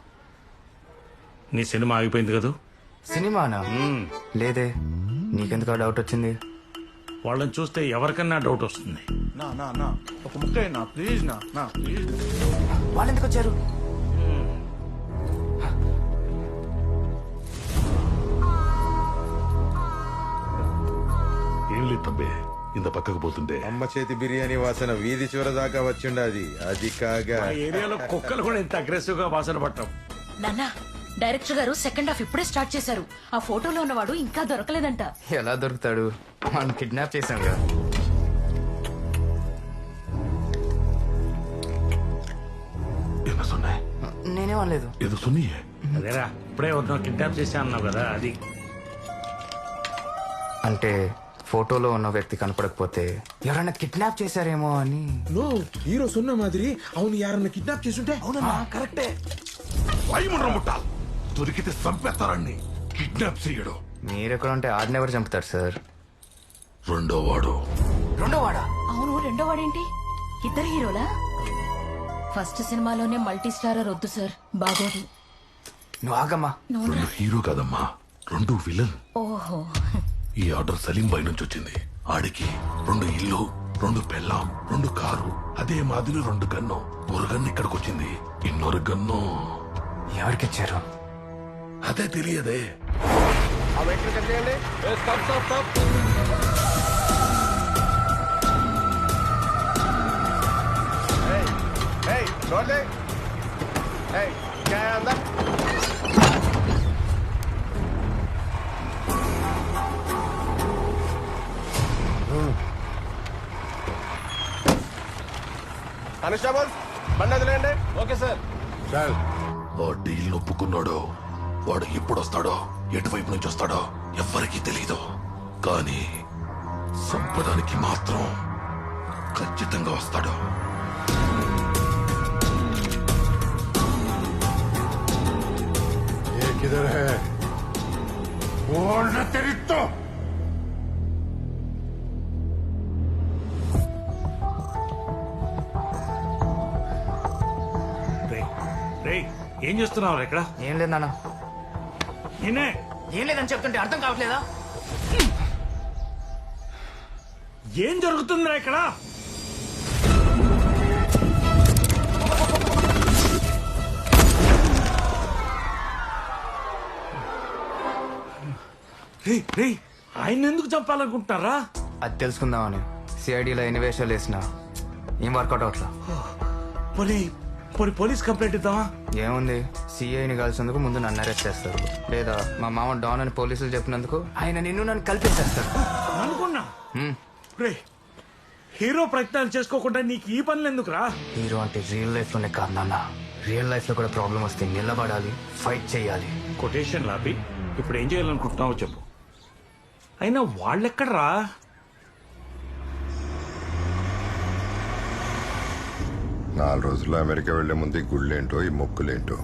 నీ సినిమా ఆగిపోయింది కదూ? సినిమానా? లేదే, నీకెందుకు డౌట్ వచ్చింది? వాళ్ళని చూస్తే ఎవరికన్నా డౌట్ వస్తుంది. నా నా నా ఒక ముక్క నా ప్లీజ్ నా నా ప్లీజ్. వాళ్ళు ఎందుకు వచ్చారు? ఏం లేదు తబ్బే, ఇంత పక్కకు పోతుంటే అమ్మ చేతి బిర్యానీ వాసన వీధి చివర దాకా వచ్చిండది. అది కాగా ఆ ఏరియాలో కుక్కలు కూడా ఇంత అగ్రెసివ్ గా వాసన పట్టం. నాన్న డైరెక్టర్ గారు సెకండ్ హాఫ్ ఇప్పుడే స్టార్ట్ చేశారు. ఆ ఫోటోలో ఉన్నవాడు ఇంకా దొరకలేదంట. ఎలా దొరుకుతాడు? మనం కిడ్నాప్ చేశాం కదా. నేనే అనలేదు. ఏదో సున్నీయే. అదేరా ఇప్పుడే వద్దాం కిడ్నాప్ చేసా అన్నావు కదా, అది. అంటే ఫోటోలో ఉన్న వ్యక్తి కనపడకపోతే ఎవరైనా కిడ్నాప్ చేశారేమో అని. హీరో సున్న మాదిరి. అవును, యారన్న కిడ్నాప్ చేసుంటే. అవునన్నా కరెక్టే. వైముండ్ర ముట్టాల్ దొరికితే చంపేస్తారని కిడ్నాప్ చేయడం. మీరెక్కడ ఉంటే ఆడిని ఎవరు చంపుతారు సార్? రెండో వాడు. అవును, రెండో వాడేంటి? ఇద్దరు హీరోలా? ఫస్ట్ సినిమాలోనే మల్టీ స్టారర్ వద్దు సార్, బాగోదు. నువ్వు ఆగమ్మా. రెండు హీరో కాదమ్మా, రెండు విలన్. ఓహో, ఈ ఆర్డర్ సలీం బాయ్ నుంచి వచ్చింది. ఆడికి 2 ఇల్లు, 2 పెళ్ళాం, 2 కారు, అదే మాదిరి 2 గన్ను. ఒక గన్ను ఇక్కడికి వచ్చింది, ఇన్నొరు గన్ను ఎవరికిచ్చారు? అదే తెలియదే. కానిస్టేబుల్ బండి వదిలేయండి. Okay sir. ఆ డీల్ ఒప్పుకున్నాడో వాడు ఎప్పుడు వస్తాడో ఎటువైపు నుంచి వస్తాడో ఎవ్వరికీ తెలీదు. కానీ సంపదానికి మాత్రం ఖచ్చితంగా వస్తాడు. किधर है? बोलना तेरी तो. ఏం చేస్తున్నావు ఇక్కడ? ఏం లేదు నాన్న. నేనే ఏం లేదని చెప్తుంటే అర్థం కావట్లేదా? ఏం జరుగుతుందిరా ఇక్కడ? ఆయన ఎందుకు చంపాలనుకుంటున్నారా? అది తెలుసుకుందామని సిఐడిలో ఎన్ని వేషాలు వేసినా ఏం వర్కౌట్ అవట్లా. పోలీస్ కంప్లైంట్ ఇద్దామా? ఏముంది, సిఐని కలిసినందుకు ముందు నన్ను అరెస్ట్ చేస్తారు, లేదా మా మామ డాన్ అని పోలీసులు చెప్పినందుకు ఆయన నన్ను కలిపేసేస్తారు. అనుకున్నా హీరో ప్రయత్నాలు చేసుకోకుండా నీకు ఈ పనులు ఎందుకురా? హీరో అంటే రియల్ లైఫ్ లోనే కాదు నాన్న, రియల్ లైఫ్ లో కూడా ప్రాబ్లం వస్తే నిలబడాలి, ఫైట్ చేయాలి. కొటేషన్ లాపి ఇప్పుడు ఏం చేయాలనుకుంటున్నావో చెప్పు. అయినా వాళ్ళెక్కడరా? 4 రోజుల్లో అమెరికా వెళ్లే ముందు ఈ గుళ్ళేంటో ఈ మొక్కులేంటో.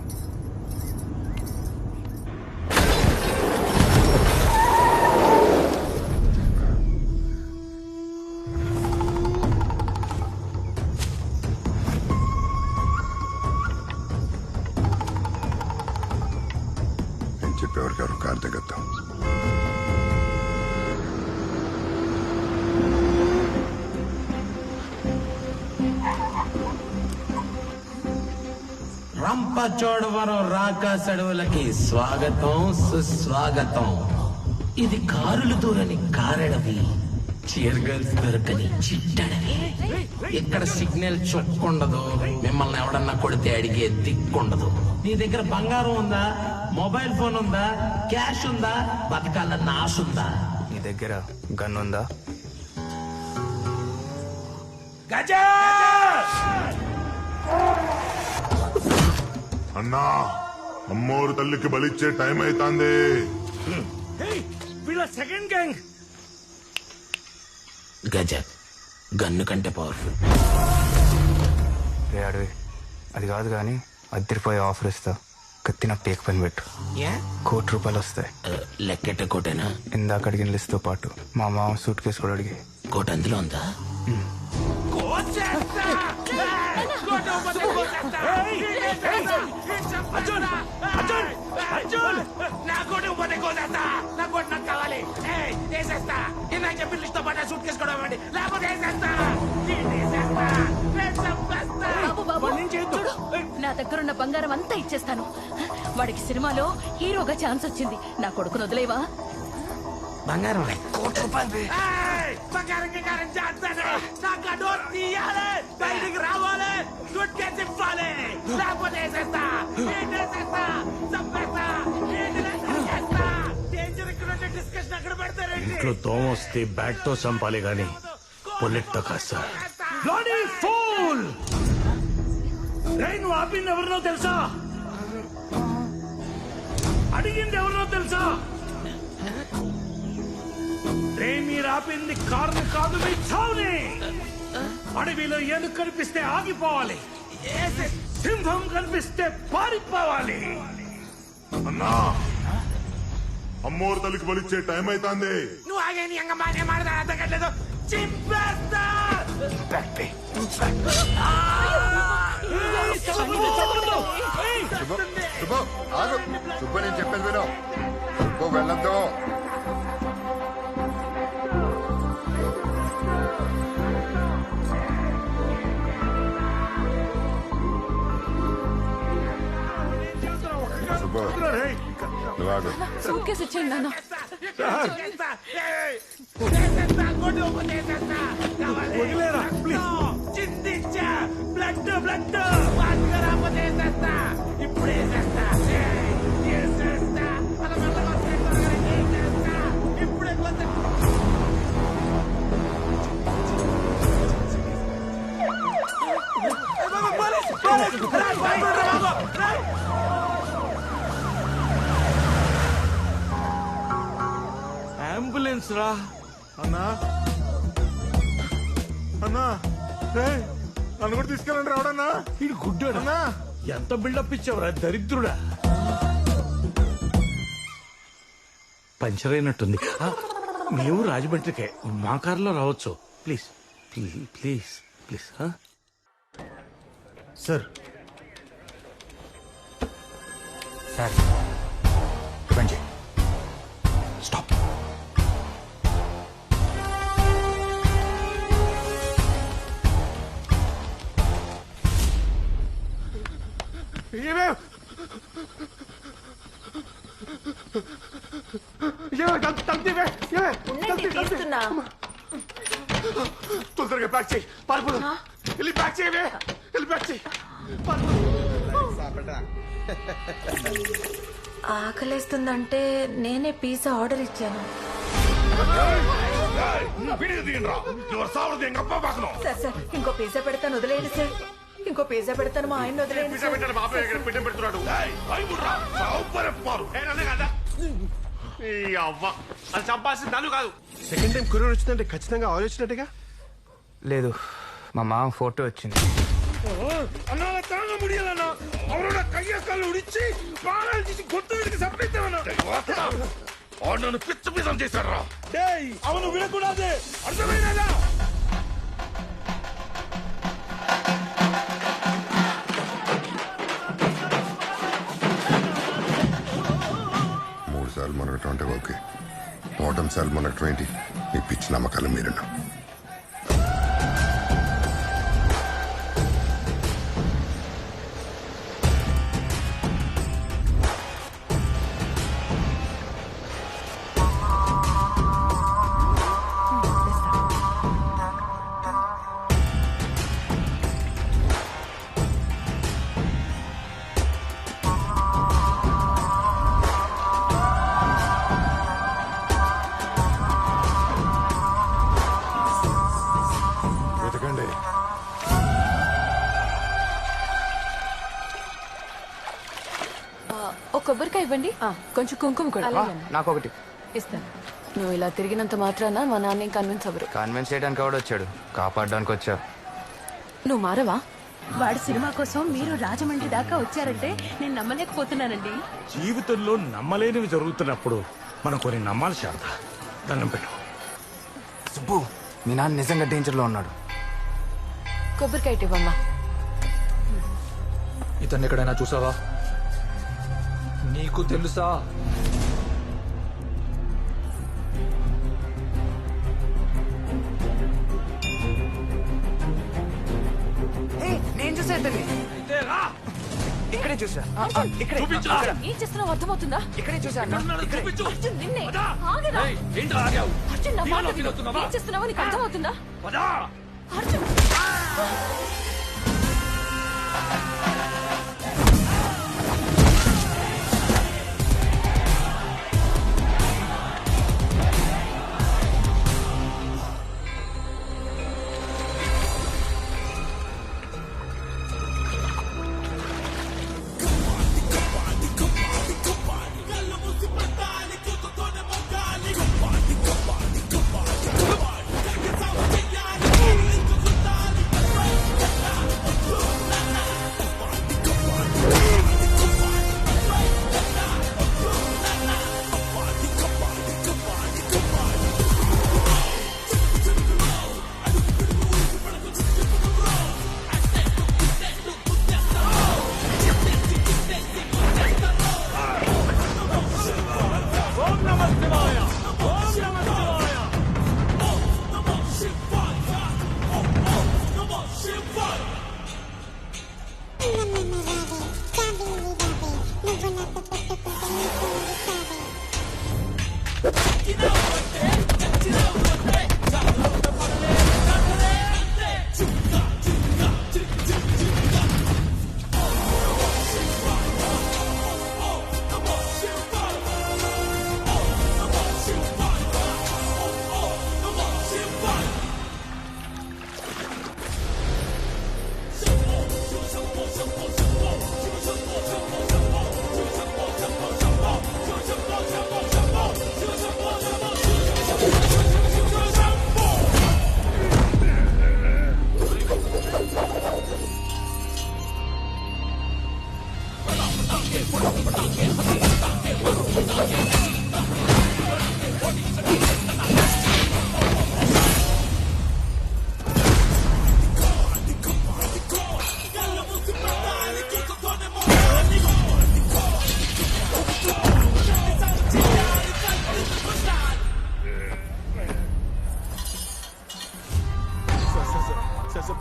నేను చెప్పేవారు కారు తగ్గద్దాం. రంపచోడవరం రాకాస్ అడవులకి స్వాగతం సుస్వాగతం. ఇది కారులు దూరని కారడవి, చీర్ గర్ల్స్ దొరకని చిట్టడవి. ఇక్కడ సిగ్నల్ చుక్కుండదు, మిమ్మల్ని ఎవడన్నా కొడితే అడిగే దిక్కుండదు. నీ దగ్గర బంగారం ఉందా, మొబైల్ ఫోన్ ఉందా, క్యాష్ ఉందా, బతకాలన్న ఆశ ఉందా? నీ దగ్గర గన్ ఉందా? గజా అన్నా, అమ్మోరు తల్లికి బలిచ్చే టైం అవుతాంది. వీళ్ళ సెకండ్ గ్యాంగ్. గజ గన్ను కంటే పవర్ఫుల్. రే అడవి, అది కాదు కానీ అద్దరిపోయే ఆఫర్ ఇస్తా. కత్తిన పేక పని పెట్టు, ₹1,00,00,000 వస్తాయి. లెక్కెట్ట కోటేనా? ఇందాక అడిగిన లిస్ట్ తో పాటు మా మామ సూట్ కేసు కూడా అడిగి. కోట అందులో ఉందా? అర్జున్ అర్జున్ అర్జున్, నా కోటి పోతే కోసేస్తా. నా కోటి నాకు కావాలి. వేసేస్తా. ఇందాక చెప్పి లిస్ట్ తో పాటు సూట్ కేసుకోవడం ఇవ్వండి, లేకపోతే వేసేస్తా. బాబు బాబు చూడు, నా దగ్గరున్న బంగారం అంతా ఇచ్చేస్తాను. వాడికి సినిమాలో హీరోగా ఛాన్స్ వచ్చింది. నా కొడుకును వదిలేవా? బంగారం బంగారం చేస్తాను. నాకు ఆ డోర్ తీయాలి, బయటికి రావాలి, సూట్ కేసు ఇవ్వాలి, లేకపోతే వేసేస్తా. వేసేస్తా, చంపేస్తా, డేంజర్ ఇక్కడ డిస్కషన్ అక్కడ పెడతారండి. ఇంట్లో దోమ వస్తే బ్యాట్ తో చంపాలి గాని బుల్లెట్ తో కాదు సార్. నువ్వు ఆపింది ఎవరినో తెలుసా? అడిగింది ఎవరినో తెలుసా? మీరు ఆపింది కారుని కాదు, మీ చావుని. అడవిలో ఏనుగు కనిపిస్తే ఆగిపోవాలి, సింహం కనిపిస్తే పారిపోవాలి. అన్నా, అమ్మోరు తల్లికి బలిచ్చే టైం అవుతాంది. నువ్వు ఆగే నీ అంగ మానే మాడదా అర్థగట్లేదు. చింపేస్తా. సుబ్బు నేను చెప్పేది విను. సుబ్బు వెళ్ళొద్దు. సుబ్బు నువ్వు ఆగు. సూట్ కేసు ఇచ్చేయండి నాన్న. చిందించా బ్లడ్ బ్లడ్ వేసేస్తా. ఇప్పుడు వేసేస్తా. ఇప్పుడు అంబులెన్స్ రా. అన్నా అన్నా, నన్ను కూడా తీసుకెళ్ళండి రావడన్నా. ఇది గుడ్డాడు. ఎంత బిల్డప్ ఇచ్చావురా దరిద్రుడా. పంచర్ అయినట్టుంది. మేము రాజమండ్రికే, మా కారులో రావచ్చు. Please please please please. Sir sir పంచి స్టాప్. తొందరగా ప్యాక్ చేయి, పారిపోదాం. వెళ్ళి ప్యాక్ చేయవే, వెళ్ళి ప్యాక్ చేయి. ఆకలేస్తుందంటే నేనే పిజ్జా ఆర్డర్ ఇచ్చాను. సార్ సార్ ఇంకో పిజ్జా పెడతాను, వదిలేయండి సార్. ఇంకో పిజ్జా పెడతాను, మా ఆయన వదిలేయండి. అది చంపాల్సింది నన్ను కాదు. సెకండ్ టైం కొరియర్ వచ్చిందంటే ఖచ్చితంగా ఆలోచించినట్టుగా. లేదు, మా మామ ఫోటో వచ్చింది. அண்ணால தாங்க முடியலண்ணா. அவரோட கைய கால உடிச்சு பாலால் తీసి గొంతు విడికి చంపేద్దామన్నా. నన్ను పిచ్చ పిచ్చం చేశారా? డేయ్ అవను విడకూడదు, అర్థమైనదా? మూడు సార్లు మునగటం అంటే ఓకే, 100 సార్లు మునగటం ఏంటి? మీ పిచ్చి నమ్మకాలు మీరున్నా. ఒక కొబ్బరికాయ ఇవ్వండి, కొంచెం కుంకుమ కూడా. నాకు ఒకటి ఇస్తాను. నువ్వు ఇలా తిరిగినంత మాత్రాన మా నాన్న కన్విన్స్ అవ్వరు. కన్విన్స్ చేయడానికి ఎవడు వచ్చాడు? కాపాడడానికి వచ్చా. నువ్వు మారవా? వాడు సినిమా కోసం మీరు రాజమండ్రి దాకా వచ్చారంటే నేను నమ్మలేకపోతున్నానండి. జీవితంలో నమ్మలేనివి జరుగుతున్నప్పుడు మనం కొన్ని నమ్మాలి శారద. దండం పెట్టు. సుబ్బు, మీ నాన్న నిజంగా డేంజర్ లో ఉన్నాడు. కొబ్బరికాయ ఇవ్వమ్మా. ఇతన్ని ఎక్కడైనా చూసావా? నీకు తెలుసా? నేను చూసా ఇతన్ని. ఇక్కడే చూసా. ఇక్కడే. ఏం చేస్తున్నావు అర్థమవుతుందా? ఇక్కడే చూసా. అర్జున్, నిన్నే. ఆగరా. అర్జున్, నా మాట విను. ఏం చేస్తున్నావో నీకు అర్థమవుతుందా? అర్జున్.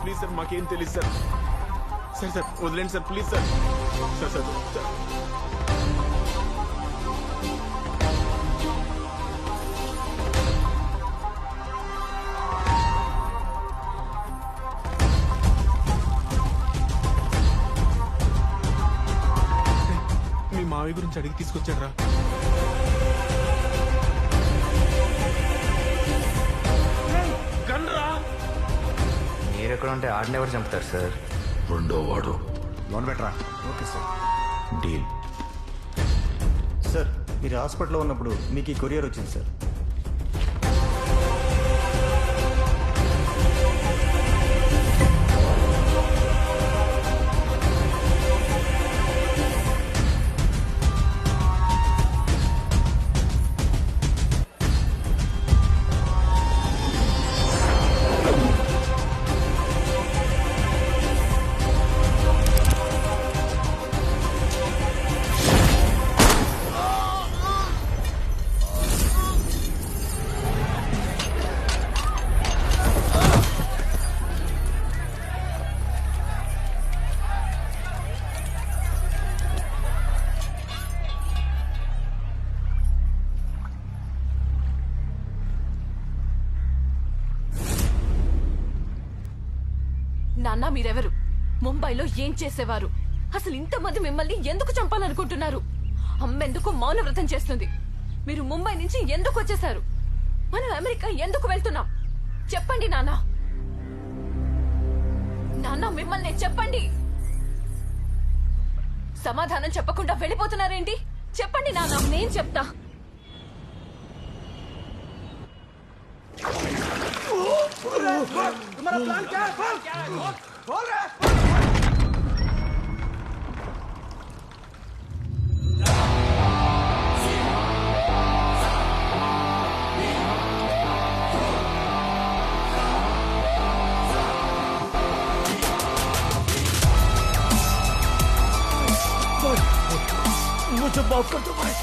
ప్లీజ్ సార్, మాకేం తెలియదు సార్. సార్ సార్ వదిలేండి sir, please sir. Sir sir మీ మావి గురించి అడిగి తీసుకొచ్చాడు రా. మీరెక్కడ ఉంటే ఆడిని ఎవరు చంపుతారు సార్? రెండో వాడు. లోన్ బెటరా? Okay sir. డీల్. సార్ మీరు హాస్పిటల్లో ఉన్నప్పుడు మీకు ఈ కొరియర్ వచ్చింది సార్. నాన్న మీరెవరు? ముంబైలో ఏం చేసేవారు? అసలు ఇంతమంది మిమ్మల్ని ఎందుకు చంపాలనుకుంటున్నారు? అమ్మెందుకు మౌనవ్రతం చేస్తుంది? మీరు ముంబై నుంచి ఎందుకు వచ్చేశారు? మనం అమెరికా ఎందుకు వెళ్తున్నాం? చెప్పండి నాన్న. నాన్న మిమ్మల్ని చెప్పండి. సమాధానం చెప్పకుండా వెళ్ళిపోతున్నారేంటి? చెప్పండి నాన్న, నేను చెప్తా. मुझे माफ कर दो भाई।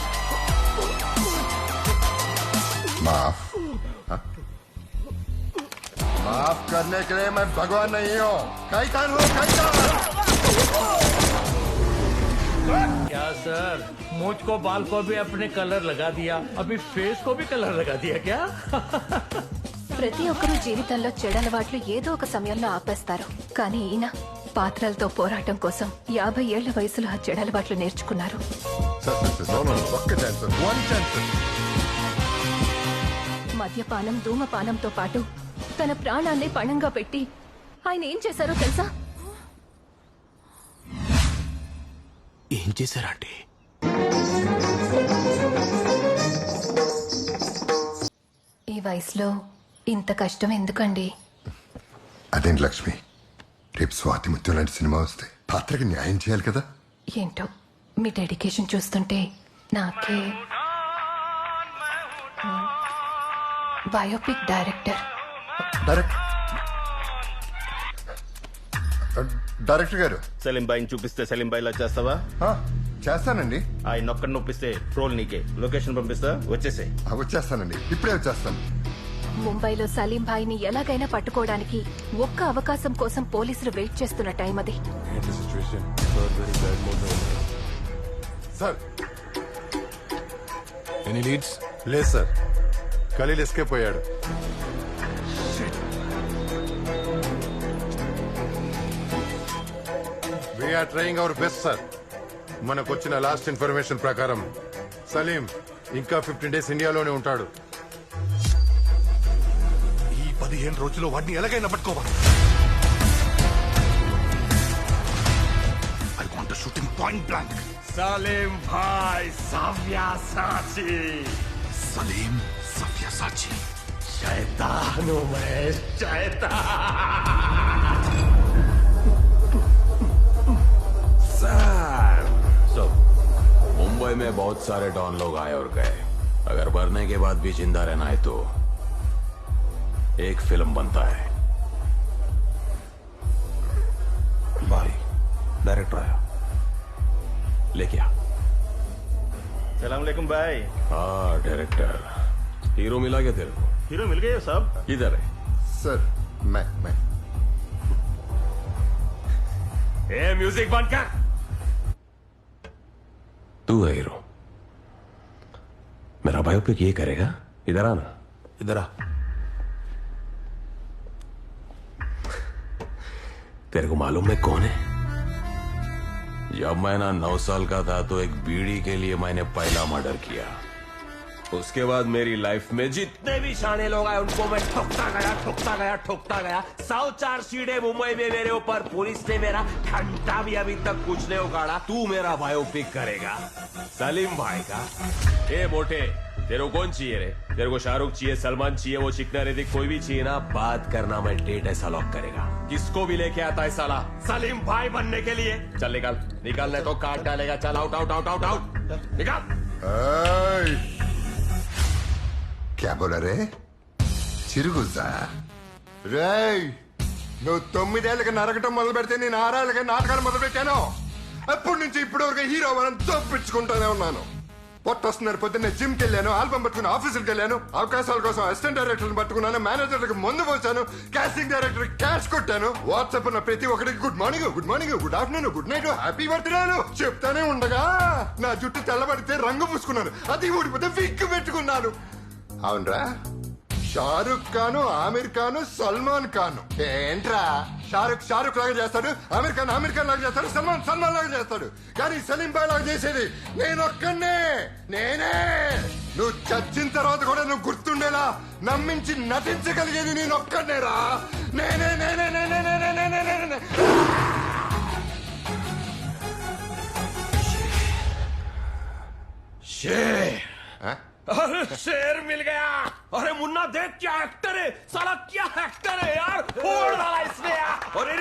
माफ? हाँ? माफ करने के लिए मैं भगवान नहीं हूँ। कैतान हूँ, कैतान। क्या सर, मुझ को बाल को भी अपने कलर लगा दिया, अभी फेस को भी कलर लगा दिया क्या? ప్రతి ఒక్కరూ జీవితంలో చెడలవాట్లు ఏదో ఒక సమయంలో ఆపేస్తారు. కానీ ఈయన పాత్రలతో పోరాటం కోసం 50 ఏళ్ల వయసులో ఆ చెడలవాట్లు నేర్చుకున్నారు. మద్యపానం, ధూమపానంతో పాటు తన ప్రాణాన్ని పణంగా పెట్టి ఆయన ఏం చేశారో తెలుసా? ఏం చేశారంటే ఈ వయసులో ఇంత కష్టం ఎందుకండి? అదేంటి లక్ష్మి, రేపు స్వాతి ముత్యం లాంటి సినిమా వస్తే పాత్రకి న్యాయం చేయాలి కదా. ఏంటో మీ డెడికేషన్ చూస్తుంటే నాకే బయోపిక్ డైరెక్టర్. డైరెక్టర్ గారు, సలీం బాయిని చూపిస్తే సలీం బాయిలా చేస్తావా? చేస్తానండి. ఆయన ఒక్కడిని నొప్పిస్తే రోల్ నీకే. లొకేషన్ పంపిస్తా, వచ్చేసే. వచ్చేస్తానండి, ఇప్పుడే వచ్చేస్తాను. ముంబైలో సలీం భాయ్ని ఎలాగైనా పట్టుకోవడానికి ఒక్క అవకాశం కోసం పోలీసులు వెయిట్ చేస్తున్న టైం అది. Sir, any leads? లేదు సార్, ఖలీల్ ఎస్కేప్ అయ్యాడు. We are trying our best sir. మనకు వచ్చిన లాస్ట్ ఇన్ఫర్మేషన్ ప్రకారం సలీం ఇంకా 15 డేస్ ఇండియాలోనే ఉంటాడు. ఈ 15 రోజుల్లో వాడిని ఎలాగైనా పట్టుకోవాలి. I want to shoot him point blank. Salim भाई, सव्यासाची। सलीम सव्यासाची। शैतान हूं मैं, शैतान। मुंबई में बहुत सारे डॉन लोग आए और गए. अगर मरने के बाद भी जिंदा रहना है तो एक फिल्म बनता है. भाई डायरेक्टर आया, लेके आ. सलाम अलैकुम भाई. हाँ डायरेक्टर, हीरो मिला क्या तेरे को? हीरो मिल गए साहब. किधर है? सर मैं ए म्यूजिक बंद कर. तू है हीरो. मेरा बायोपिक ये करेगा. इधर आना. इधर आ. तेरे को मालूम मैं कौन है? जब मैं 9 साल का था तो एक बीड़ी के लिए मैंने पहला मर्डर किया. उसके बाद मेरी लाइफ में जितने भी शाने लोग आए उनको मैं ठोकता गया. 104 सीढ़े मुंबई में मेरे ऊपर. पुलिस ने मेरा घंटा भी अभी तक कुछ नहीं उखाड़ा. तू मेरा बायोपिक करेगा सलीम भाई का. ए मोटे, तेरे को कौन चाहिए रे? तेरे को शाहरुख चाहिए, सलमान चाहिए, वो चिकना रेती कोई भी चाहिए ना? बात करना, मैं डेट ऐसा लॉक करेगा. किसको भी लेके आता है साला सलीम भाई बनने के लिए. चल निकाल नहीं तो काट डालेगा. चल आउट निकाल. क्या बोला रे? చిరుగుజా రేయ్, నువ్వు 9 ఏళ్ళకి నరకటం మొదలు పెడితే నేను 6 ఏళ్ళకి నాటకాలు మొదలు పెట్టాను. అప్పటి నుంచి ఇప్పటి వరకు హీరో మనం తప్పించుకుంటానే ఉన్నాను. పొట్టొస్తున్నారు, పొద్దున్నే జిమ్కి వెళ్ళాను, ఆల్బమ్ పట్టుకుని ఆఫీసులకు వెళ్ళాను, అవకాశాల కోసం అసిస్టెంట్ డైరెక్టర్ని పట్టుకున్నాను, మేనేజర్లకు మందు పోసాను, కాస్టింగ్ డైరెక్టర్ క్యాష్ కొట్టాను. వాట్సాప్ ఉన్న ప్రతి ఒక్కరికి good morning, good afternoon, good night, happy birthday చెప్తానే ఉండగా నా జుట్టు తెల్లబడితే రంగు పూసుకున్నాను, అది ఊడిపోతే విగ్గు పెట్టుకున్నాను. అవునరా, షారుఖ్ ఖాను, ఆమిర్ ఖాను, సల్మాన్ ఖాను. ఏంట్రా షారుఖ్ లాగా చేస్తాడు, ఆమిర్ ఖాన్ లాగా చేస్తాడు, సల్మాన్ లాగా చేస్తాడు. కానీ సలీం బాయ్ లాగా చేసేది నేనే. నువ్వు చచ్చిన తర్వాత కూడా నువ్వు గుర్తుండేలా నమ్మించి నటించగలిగేది నేనొక్కనేరా. నేనే. अरे शेर मिल गया. अरे मुन्ना देख क्या एक्टर है, साला क्या एक्टर है यार. फोड़ डाला इसने यार. अरे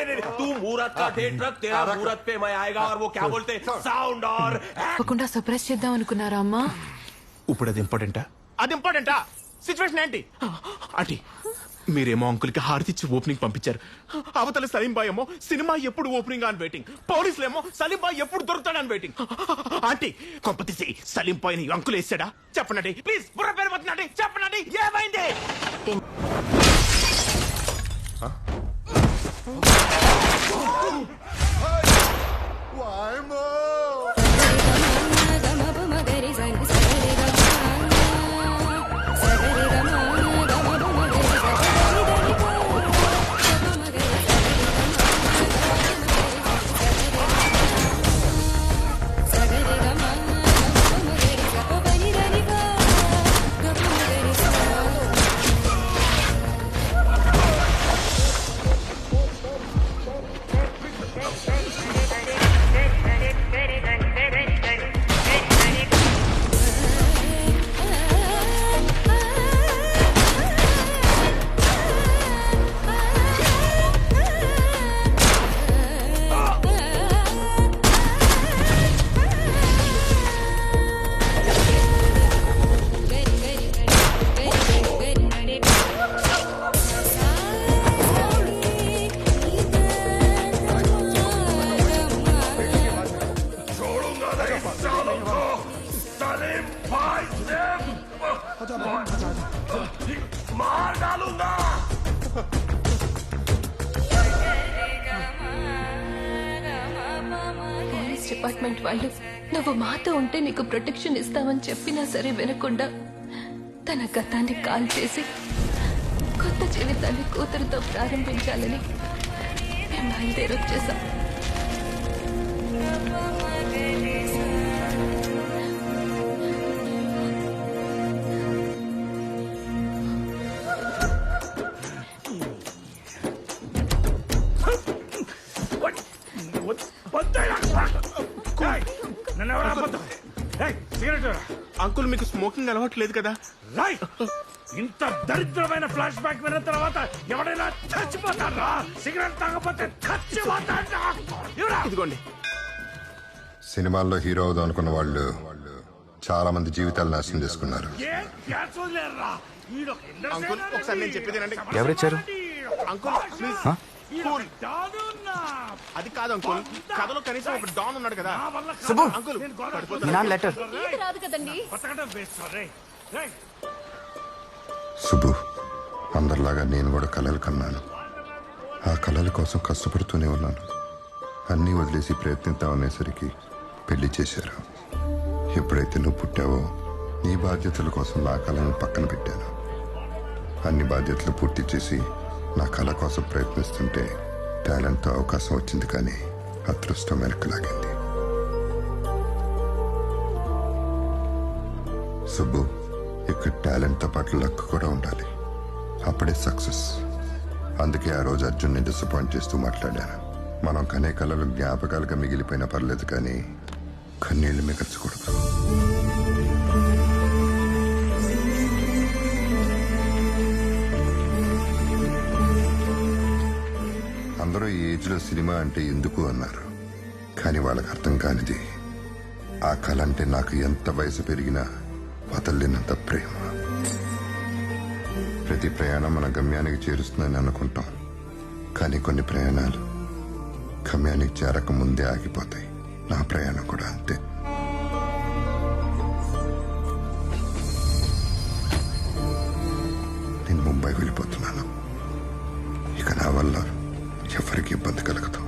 रे तू मूरत का डेट रख, तेरा मूरत पे मैं आएगा और वो क्या बोलते साउंड और తప్పకుండా సర్ప్రైజ్ చేద్దాం అనుకున్నారా అమ్మా? ఇప్పుడు అది ఇంపార్టెంటా సిచ్యువేషన్ ఏంటి ఆంటీ? మీరేమో అంకుల్ కి హారతిచ్చి ఓపెనింగ్ పంపించారు. అవతల సలీం బాయ్ ఏమో సినిమా ఎప్పుడు ఓపెనింగ్ అని వెయిటింగ్. పోలీసులేమో సలీం బాయ్ ఎప్పుడు దొరుకుతాడని వెయిటింగ్. ఆంటీ కొంపతీసి సలీం బాయ్ ని అంకుల్ వేసాడా? చెప్పనండి ప్లీజ్. బుర్ర పేరు మతనండి, చెప్పనండి ఏమైంది? मार डालूंगा. పోలీస్ డిపార్ట్మెంట్ వాళ్ళు నువ్వు మాతో ఉంటే నీకు ప్రొటెక్షన్ ఇస్తామని చెప్పినా సరే వినకుండా తన గతాన్ని కాల్ చేసి కొత్త జీవితాన్ని కూతురుతో ప్రారంభించాలని మేము బయలుదేరొచ్చేసాం. అంకుల్ మీకు స్మోకింగ్ అలవాట్లేదు కదా? ఇంత దరిద్రమైన ఫ్లాష్ బ్యాక్ విన్న తర్వాత ఎవడైనా చచ్చిపోతారా? సిగరెట్ తాగకపోతే చచ్చిపోతాడా? ఇదిగోండి. సినిమాల్లో హీరో అవుదాం అనుకున్న వాళ్ళు చాలా మంది జీవితాలు నాశనం చేసుకున్నారు. అంకుల్ ఒకసారి నేను చెప్పేది వినండి. ఎవరిచ్చారు? Uncle please cool. అది కాదు అంకుల్, కథలో కనీసం ఒక డాన్ ఉన్నాడు కదా. సుబ్బు, అంకుల్ మీ నాన్న లెటర్. రాదు కదండి. సుబ్బు, అందరిలాగా నేను కూడా కలలు కన్నాను. ఆ కలల కోసం కష్టపడుతూనే ఉన్నాను. అన్నీ వదిలేసి ప్రయత్నిద్దామనేసరికి పెళ్లి చేశారు. ఎప్పుడైతే నువ్వు పుట్టావో నీ బాధ్యతల కోసం నా కళను పక్కన పెట్టాను. అన్ని బాధ్యతలు పూర్తి చేసి నా కళ కోసం ప్రయత్నిస్తుంటే టాలెంట్తో అవకాశం వచ్చింది, కానీ అదృష్టం వెనక్కి లాగింది. సుబ్బు, ఇక్కడ టాలెంట్తో పాటు లక్ కూడా ఉండాలి. అప్పుడే సక్సెస్. అందుకే ఆ రోజు అర్జున్ని డిసప్పాయింట్ చేస్తూ మాట్లాడాను. మనం కనే కళలు జ్ఞాపకాలుగా మిగిలిపోయినా పర్లేదు, కానీ కన్నీళ్లు మిగల్చకూడదు. అందరూ ఈ ఏజ్లో సినిమా అంటే ఎందుకు అన్నారు, కానీ వాళ్ళకి అర్థం కానిది ఆ కళ అంటే నాకు ఎంత వయసు పెరిగినా వదలలేనంత ప్రేమ. ప్రతి ప్రయాణం మన గమ్యానికి చేరుస్తుందని అనుకుంటాం, కానీ కొన్ని ప్రయాణాలు గమ్యానికి చేరక ముందే ఆగిపోతాయి. నా ప్రయాణం కూడా అంతే. నేను ముంబై వెళ్ళిపోతున్నాను. ఇక నా వల్ల ఎవరికి ఇబ్బంది కలగదు.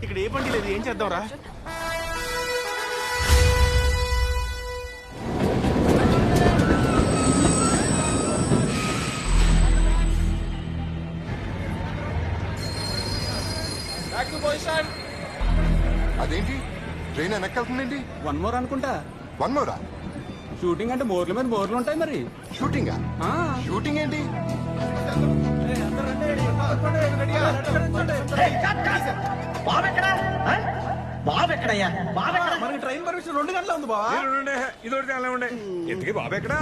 ఇక్కడ ఏ బండి లేదు, ఏం చేద్దాంరా? స్టేషన్. అదేంటి ట్రైన్ వెనక్కెళ్తుందేంటి? 1 more అనుకుంటా. 1 more? షూటింగ్ అంటే మోర్ల మీద మోర్లు ఉంటాయి మరి. షూటింగా? షూటింగ్ ఏంటి? బాబు ఎక్కడయ్యా? మనకి ట్రైన్ పర్మిషన్ 2 గంటల ఉంది బావా. ఇదొకటి అలా ఉండే. ఎందుకు బాబు ఎక్కడా?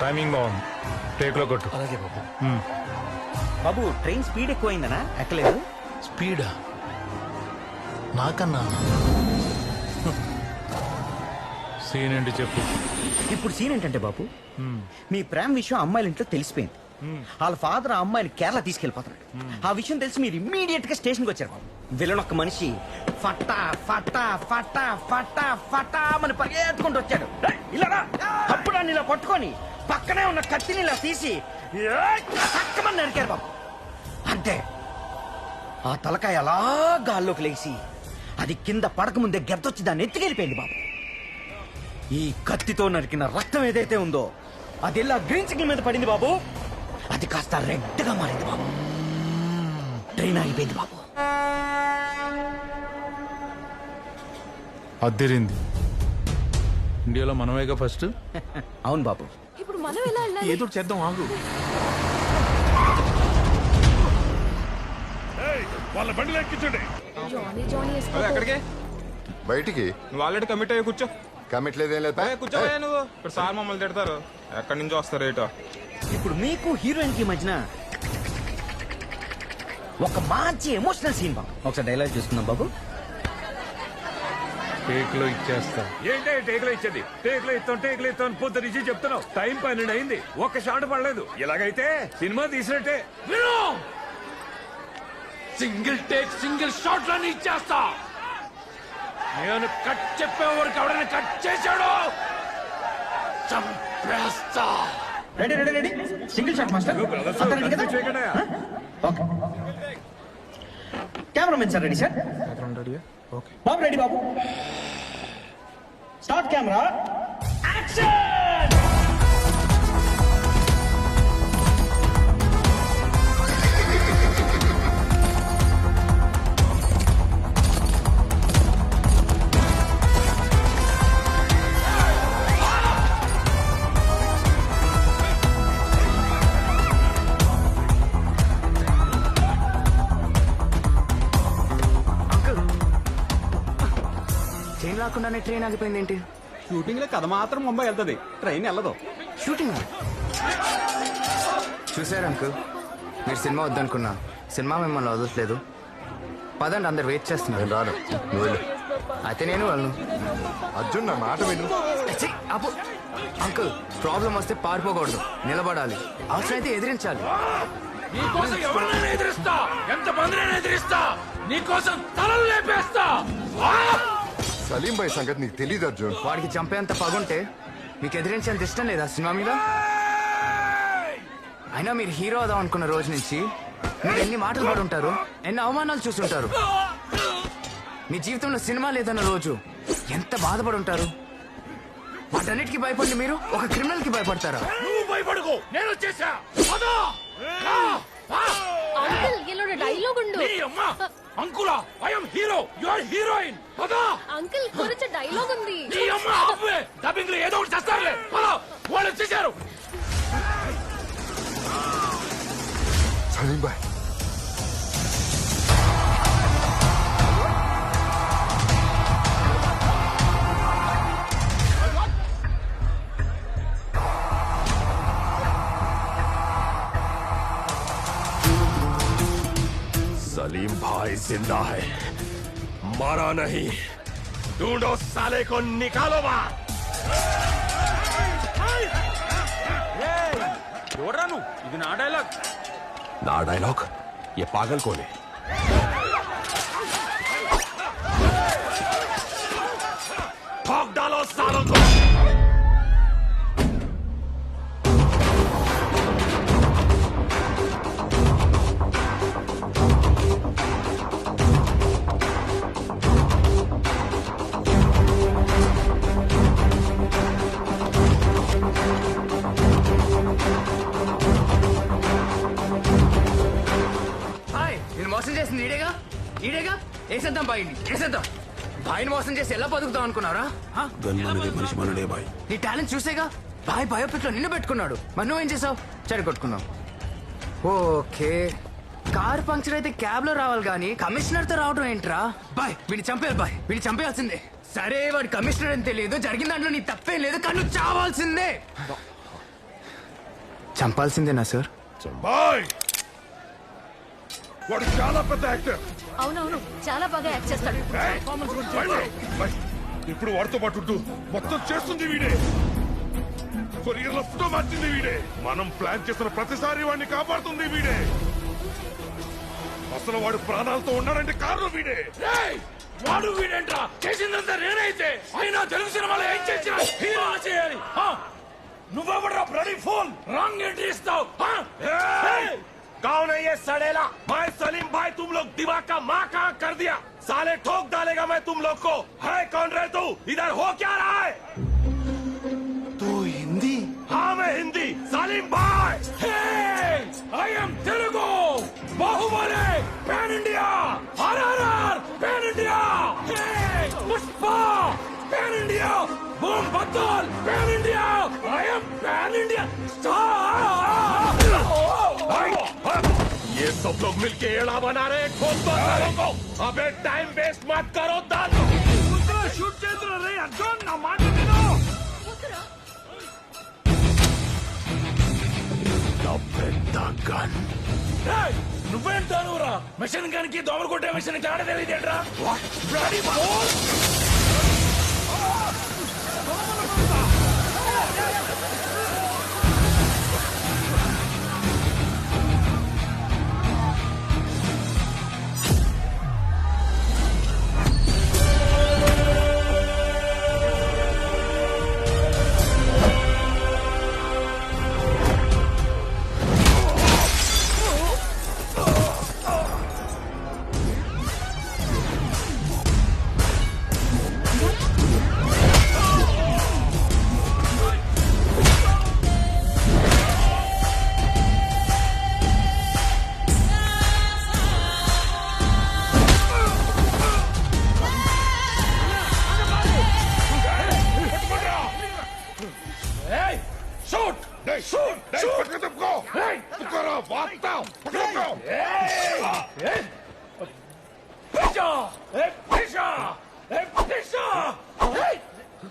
టైమింగ్ బాగుంది, టేక్ లో కొట్టు. అలాగే బాబు. బాబు ట్రైన్ స్పీడ్ ఎక్కువైందనా? ఎక్కలేదు. స్పీడా? నాకన్నా సీన్ ఏంటి చెప్పు. ఇప్పుడు సీన్ ఏంటంటే బాబు, మీ ప్రేమ విషయం అమ్మాయిల ఇంట్లో తెలిసిపోయింది. వాళ్ళ ఫాదర్ ఆ అమ్మాయిని కేరళ తీసుకెళ్లిపోతున్నాడు. ఆ విషయం తెలిసి మీరు ఇమ్మీడియట్ గా స్టేషన్ కి వచ్చారు బాబు. విలన్ ఒక్క మనిషి ఫటా ఫటా ఫటా ఫటా ఫటా అని పరిగెత్తుకుంటూ వచ్చాడు. ఇలా అప్పుడు అని ఇలా పట్టుకొని పక్కనే ఉన్న కత్తిని ఇలా తీసి చక్కమని నరికారు బాబు. అంతే, ఆ తలకాయ అలా గాల్లోకి లేచి అది కింద పడకముందే గెద్దొచ్చి దాన్ని ఎత్తుకెళ్ళిపోయింది బాబు. ఈ కత్తితో నరికిన రక్తం ఏదైతే ఉందో అది ఇలా గ్రీన్ సిగ్నల్ మీద పడింది బాబు. అది కాస్త రెడ్ గా మారింది బాబు. ట్రైన్ ఆగిపోయింది బాబు. అద్దెరింది. ఇండియాలో మనమేగా ఫస్ట్. అవును బాబు. ఇప్పుడు మనం ఎలా వెళ్ళాలి? ఏదో చేద్దాం, ఆగు. వాళ్ళ బండిలో ఎక్కించండి. జానీ జానీ ఎక్కడికి? బయటికి. నువ్వు ఆల్రెడీ కమిట్ అయ్యి కూర్చో. కమిట్ లేదేం లేదా? కూర్చోవా నువ్వు. ఇప్పుడు సార్ మమ్మల్ని తిడతారు. ఎక్కడి నుంచి వస్తారు ఏటో. ఇప్పుడు మీకు హీరోయిన్ కి మధ్యన ఒక మంచి ఎమోషనల్ సీన్ బాబు. ఒకసారి డైలాగ్ చూసుకుందాం బాబు. టేక్ లో ఇచ్చేస్తా. ఏంటి టేక్ లో ఇచ్చేది? టేక్ లో ఇస్తాం పొద్దు నుంచి చెప్తున్నావు. టైం 12 అయింది, ఒక్క షాట్ పడలేదు. ఇలాగైతే సినిమా తీసినట్టే. సింగిల్ టేక్ సింగిల్ షాట్ లో ఇచ్చేస్తా. నేను కట్ చెప్పే వరకు ఎవరైనా కట్ చేశాడు చంపేస్తా. Ready ready ready. Single shot master. Cameraman sir ready sir. బాబు రెడీ బాబు. Start camera action. ట్రైన్ రాకుండానే ట్రైన్ ఆగిపోయింది ఏంటి? షూటింగ్ లో కథ మాత్రం ముంబై వెళ్తుంది, ట్రైన్ వెళ్ళదు. షూటింగ్ చూసారు అంకుల్, మీరు సినిమా వద్దనుకున్నా సినిమా మిమ్మల్ని వదలట్లేదు. పదండి, అందరు వెయిట్ చేస్తున్నారు. నేను రాను, నువ్వు వెళ్ళు. అయితే నేను వాళ్ళను. అర్జున్ నా మాట విను. అంకుల్, ప్రాబ్లం వస్తే పారిపోకూడదు, నిలబడాలి. అవసరమైతే ఎదిరించాలి. నీకోసం ఎవరినైనా ఎదిరిస్తా, ఎంత మందినైనా ఎదిరిస్తా, నీకోసం తలలు లేపేస్తా. సలీం భాయ్ సంగతి నీకు తెలియదు అర్జున్. వాడికి చంపేంత పగుంటే మీకు ఎదిరించేంత ఇష్టం లేదా సినిమా మీద? అయినా మీరు హీరో అవుదాం అనుకున్న రోజు నుంచి మీరు ఎన్ని మాటలు పడుంటారు, ఎన్ని అవమానాలు చూస్తుంటారు. మీ జీవితంలో సినిమా లేదన్న రోజు ఎంత బాధపడి ఉంటారు. వాటన్నిటికీ భయపడి మీరు ఒక క్రిమినల్ కి భయపడతారా? నువ్వు భయపడుకో, నేను వచ్చేసా. అంకుల్ ఇల్లోడ డైలాగ్ ఉండు. అంకులా, I am hero, you are heroine. పద అంకుల్ గురించి డైలాగ్ ఉంది. నీ అమ్మ అబ్బే, డబ్బింగ్ లో ఏదో ఒకటి చేస్తారులే. పద, వాళ్ళు వచ్చేసారు. సలీం భాయ్ सलीम भाई जिंदा है, मारा नहीं. ढूंढो साले को, निकालो बाहर. చూడరాను, ఇది నా డైలాగ్. ना डायलॉग, ये पागल कौन है? ठोक डालो सालों को. ఈడేగా వేసేద్దాం బాయిని వేసేద్దాం. బాయిని మోసం చేసి ఎలా బతుకుతాం అనుకున్నారా? మనిషి మనడే బాయ్. నీ టాలెంట్ చూసేగా బాయ్ బయోపిక్ లో నిన్ను పెట్టుకున్నాడు. మరి నువ్వేం చేసావు? చెడగొట్టుకున్నావు. ఓకే, కార్ పంక్చర్ అయితే క్యాబ్ లో రావాలి కానీ కమిషనర్ తో రావడం ఏంట్రా? బాయ్ వీడిని చంపేయాలి, బాయ్ వీడిని చంపేయాల్సిందే. సరే వాడు కమిషనర్ అని తెలియదు, జరిగిన దాంట్లో నీ తప్పేం లేదు, కానీ నువ్వు చావాల్సిందే. చంపాల్సిందేనా సార్? బాయ్ వాడు చాలా పెద్ద యాక్టర్. అవునవును, చాలా బాగా యాక్ట్ చేస్తాడు. ఇప్పుడు వాడితో పాటు ఉంటూ మొత్తం చేస్తుంది వీడే. కొరియర్ లో మార్చింది వీడే. మనం ప్లాన్ చేసిన ప్రతిసారి వాడిని కాపాడుతుంది వీడే. అసలు వాడు ప్రాణాలతో ఉన్నాడంటే కారణం వీడే. వాడు వీడేంట్రా? చేసిందంతా నేనైతే. అయినా తెలుగు సినిమాలో ఏం చేసినా హీరో చేయాలి. నువ్వెవడ్రా బ్లడీ ఫోన్ రాంగ్ ఎంట్రీ ఇస్తావు? कौन है ये सड़ेला? मैं सलीम भाई, तुम लोग दिमाग का माँ कहाँ कर दिया? साले ठोक डालेगा मैं तुम लोग को. है कौन रहे तू? इधर हो क्या रहा है? तू हिंदी? हाँ मैं हिंदी. सलीम भाई. I am Telugu. Baahubali pan India. RRR pan India. Pushpa pan India. बूम बत्तल pan India. I am pan India star. ये सब लोग मिलके एड़ा बना रहे. ठोक दो सालों को. अबे टाइम वेस्ट मत करो. दादू शूट చేస్తున్నా రే అర్జున్, నా మాట విను. నువ్వేంటానురా? మిషన్ గన్కి దోమలు కొట్టే మిషన్ తేడా తెలియదేంట్రా?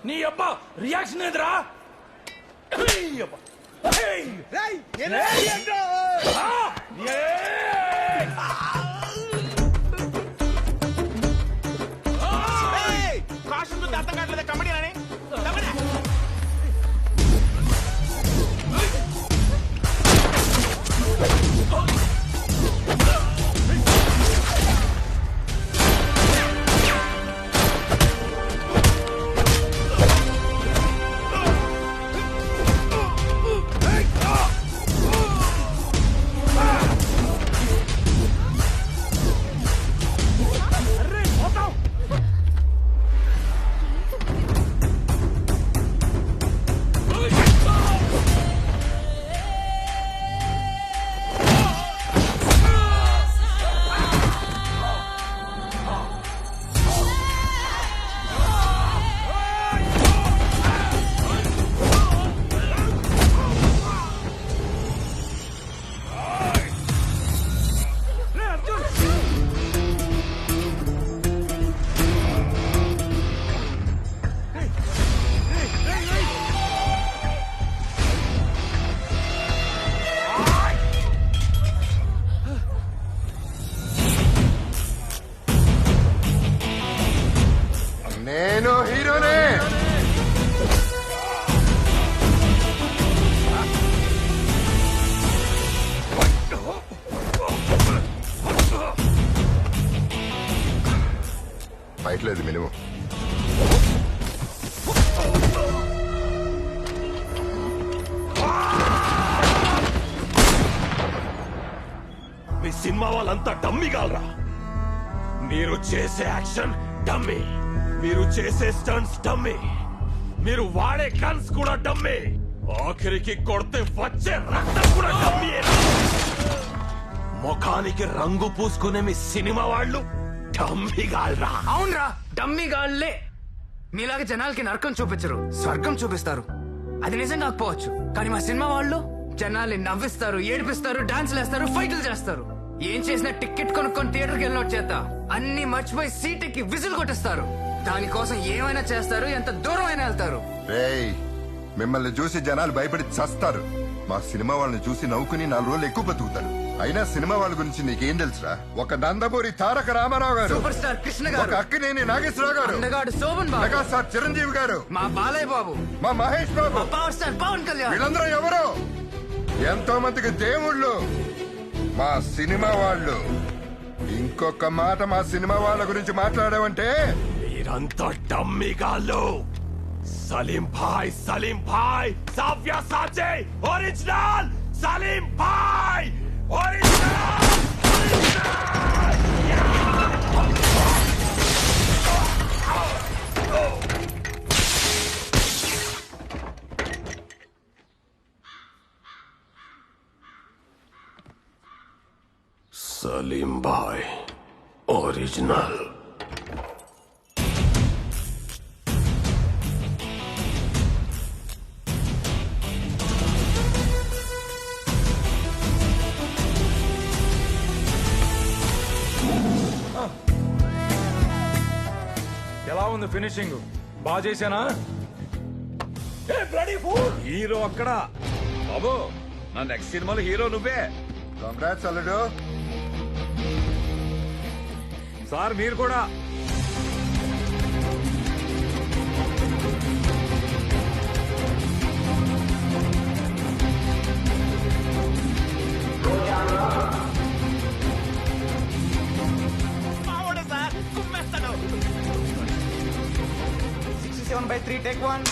నీ అబ్బా రియాక్షన్ ఎదురా? కాశం అర్థం కావట్లేదు. కబడ్డీ అని నేను హీరోనే. ఫైట్ లేదు మినిమం. మీ సినిమా వాళ్ళంతా డమ్మీ కాలరా. మీరు చేసే యాక్షన్ డమ్మీ, మీరు చేసే స్టంట్స్ డమ్మీ, మీరు వాడే గన్స్ కూడా డమ్మీ, ఆఖరికి కొడితే వచ్చే రక్తం కూడా డమ్మీ. ముఖానికి రంగు పూసుకునే మీ సినిమా వాళ్ళు డమ్మిగాల్రా. అవునరా డమ్మీ గాళ్ళే. మీలాగా జనాలకి నరకం చూపించరు, స్వర్గం చూపిస్తారు. అది నిజం కాకపోవచ్చు, కానీ మా సినిమా వాళ్ళు జనాల్ని నవ్విస్తారు, ఏడిపిస్తారు, డాన్స్లు వేస్తారు, ఫైట్లు చేస్తారు. ఏం చేసినా టికెట్ కొనుక్కొని థియేటర్కి వెళ్ళిన చేత అన్ని మర్చిపోయి సీటుకి విజిల్ కొట్టిస్తారు. దానికోసం ఏమైనా చేస్తారు, ఎంత దూరం అయినా వెళ్తారు. రేయ్, మిమ్మల్ని చూసి జనాలు భయపడి చస్తారు. మా సినిమా వాళ్ళని చూసి నవ్వుకుని 4 రోజులు ఎక్కువ బతుకుతారు. అయినా సినిమా వాళ్ళ గురించి నీకేం తెలుసురా? ఒక నందమూరి తారక రామారావు గారు, సూపర్ స్టార్ కృష్ణ గారు, ఒక అక్కినేని నాగేశ్వరరావు గారు, అందగాడు శోభన్ బాబు, మెగాస్టార్ చిరంజీవి గారు, మా బాలయ్య బాబు, మా మహేష్ బాబు, మా పవర్ స్టార్ పవన్ కళ్యాణ్. వీళ్ళందరూ ఎవరు? ఎంతో మందికి దేవుళ్ళు మా సినిమా వాళ్ళు. ఇంకొక మాట మా సినిమా వాళ్ళ గురించి మాట్లాడావంటే మీరంతా డమ్మిగాళ్ళు. సలీం భాయ్ సవ్యసాచి ఒరిజినల్. సలీం భాయ్ ఒరిజినల్. సలీం భాయ్ ఒరిజినల్. ఎలా ఉంది ఫినిషింగ్? బాగా చేశానా? హీరో అక్కడ బాబు, నా నెక్స్ట్ సినిమాలో హీరో నువ్వే. కంగ్రాట్స్ అల్లుడు. సార్ మీరు కూడా. సార్ కుమ్మేస్తాడు. 67/3 టేక్ 1.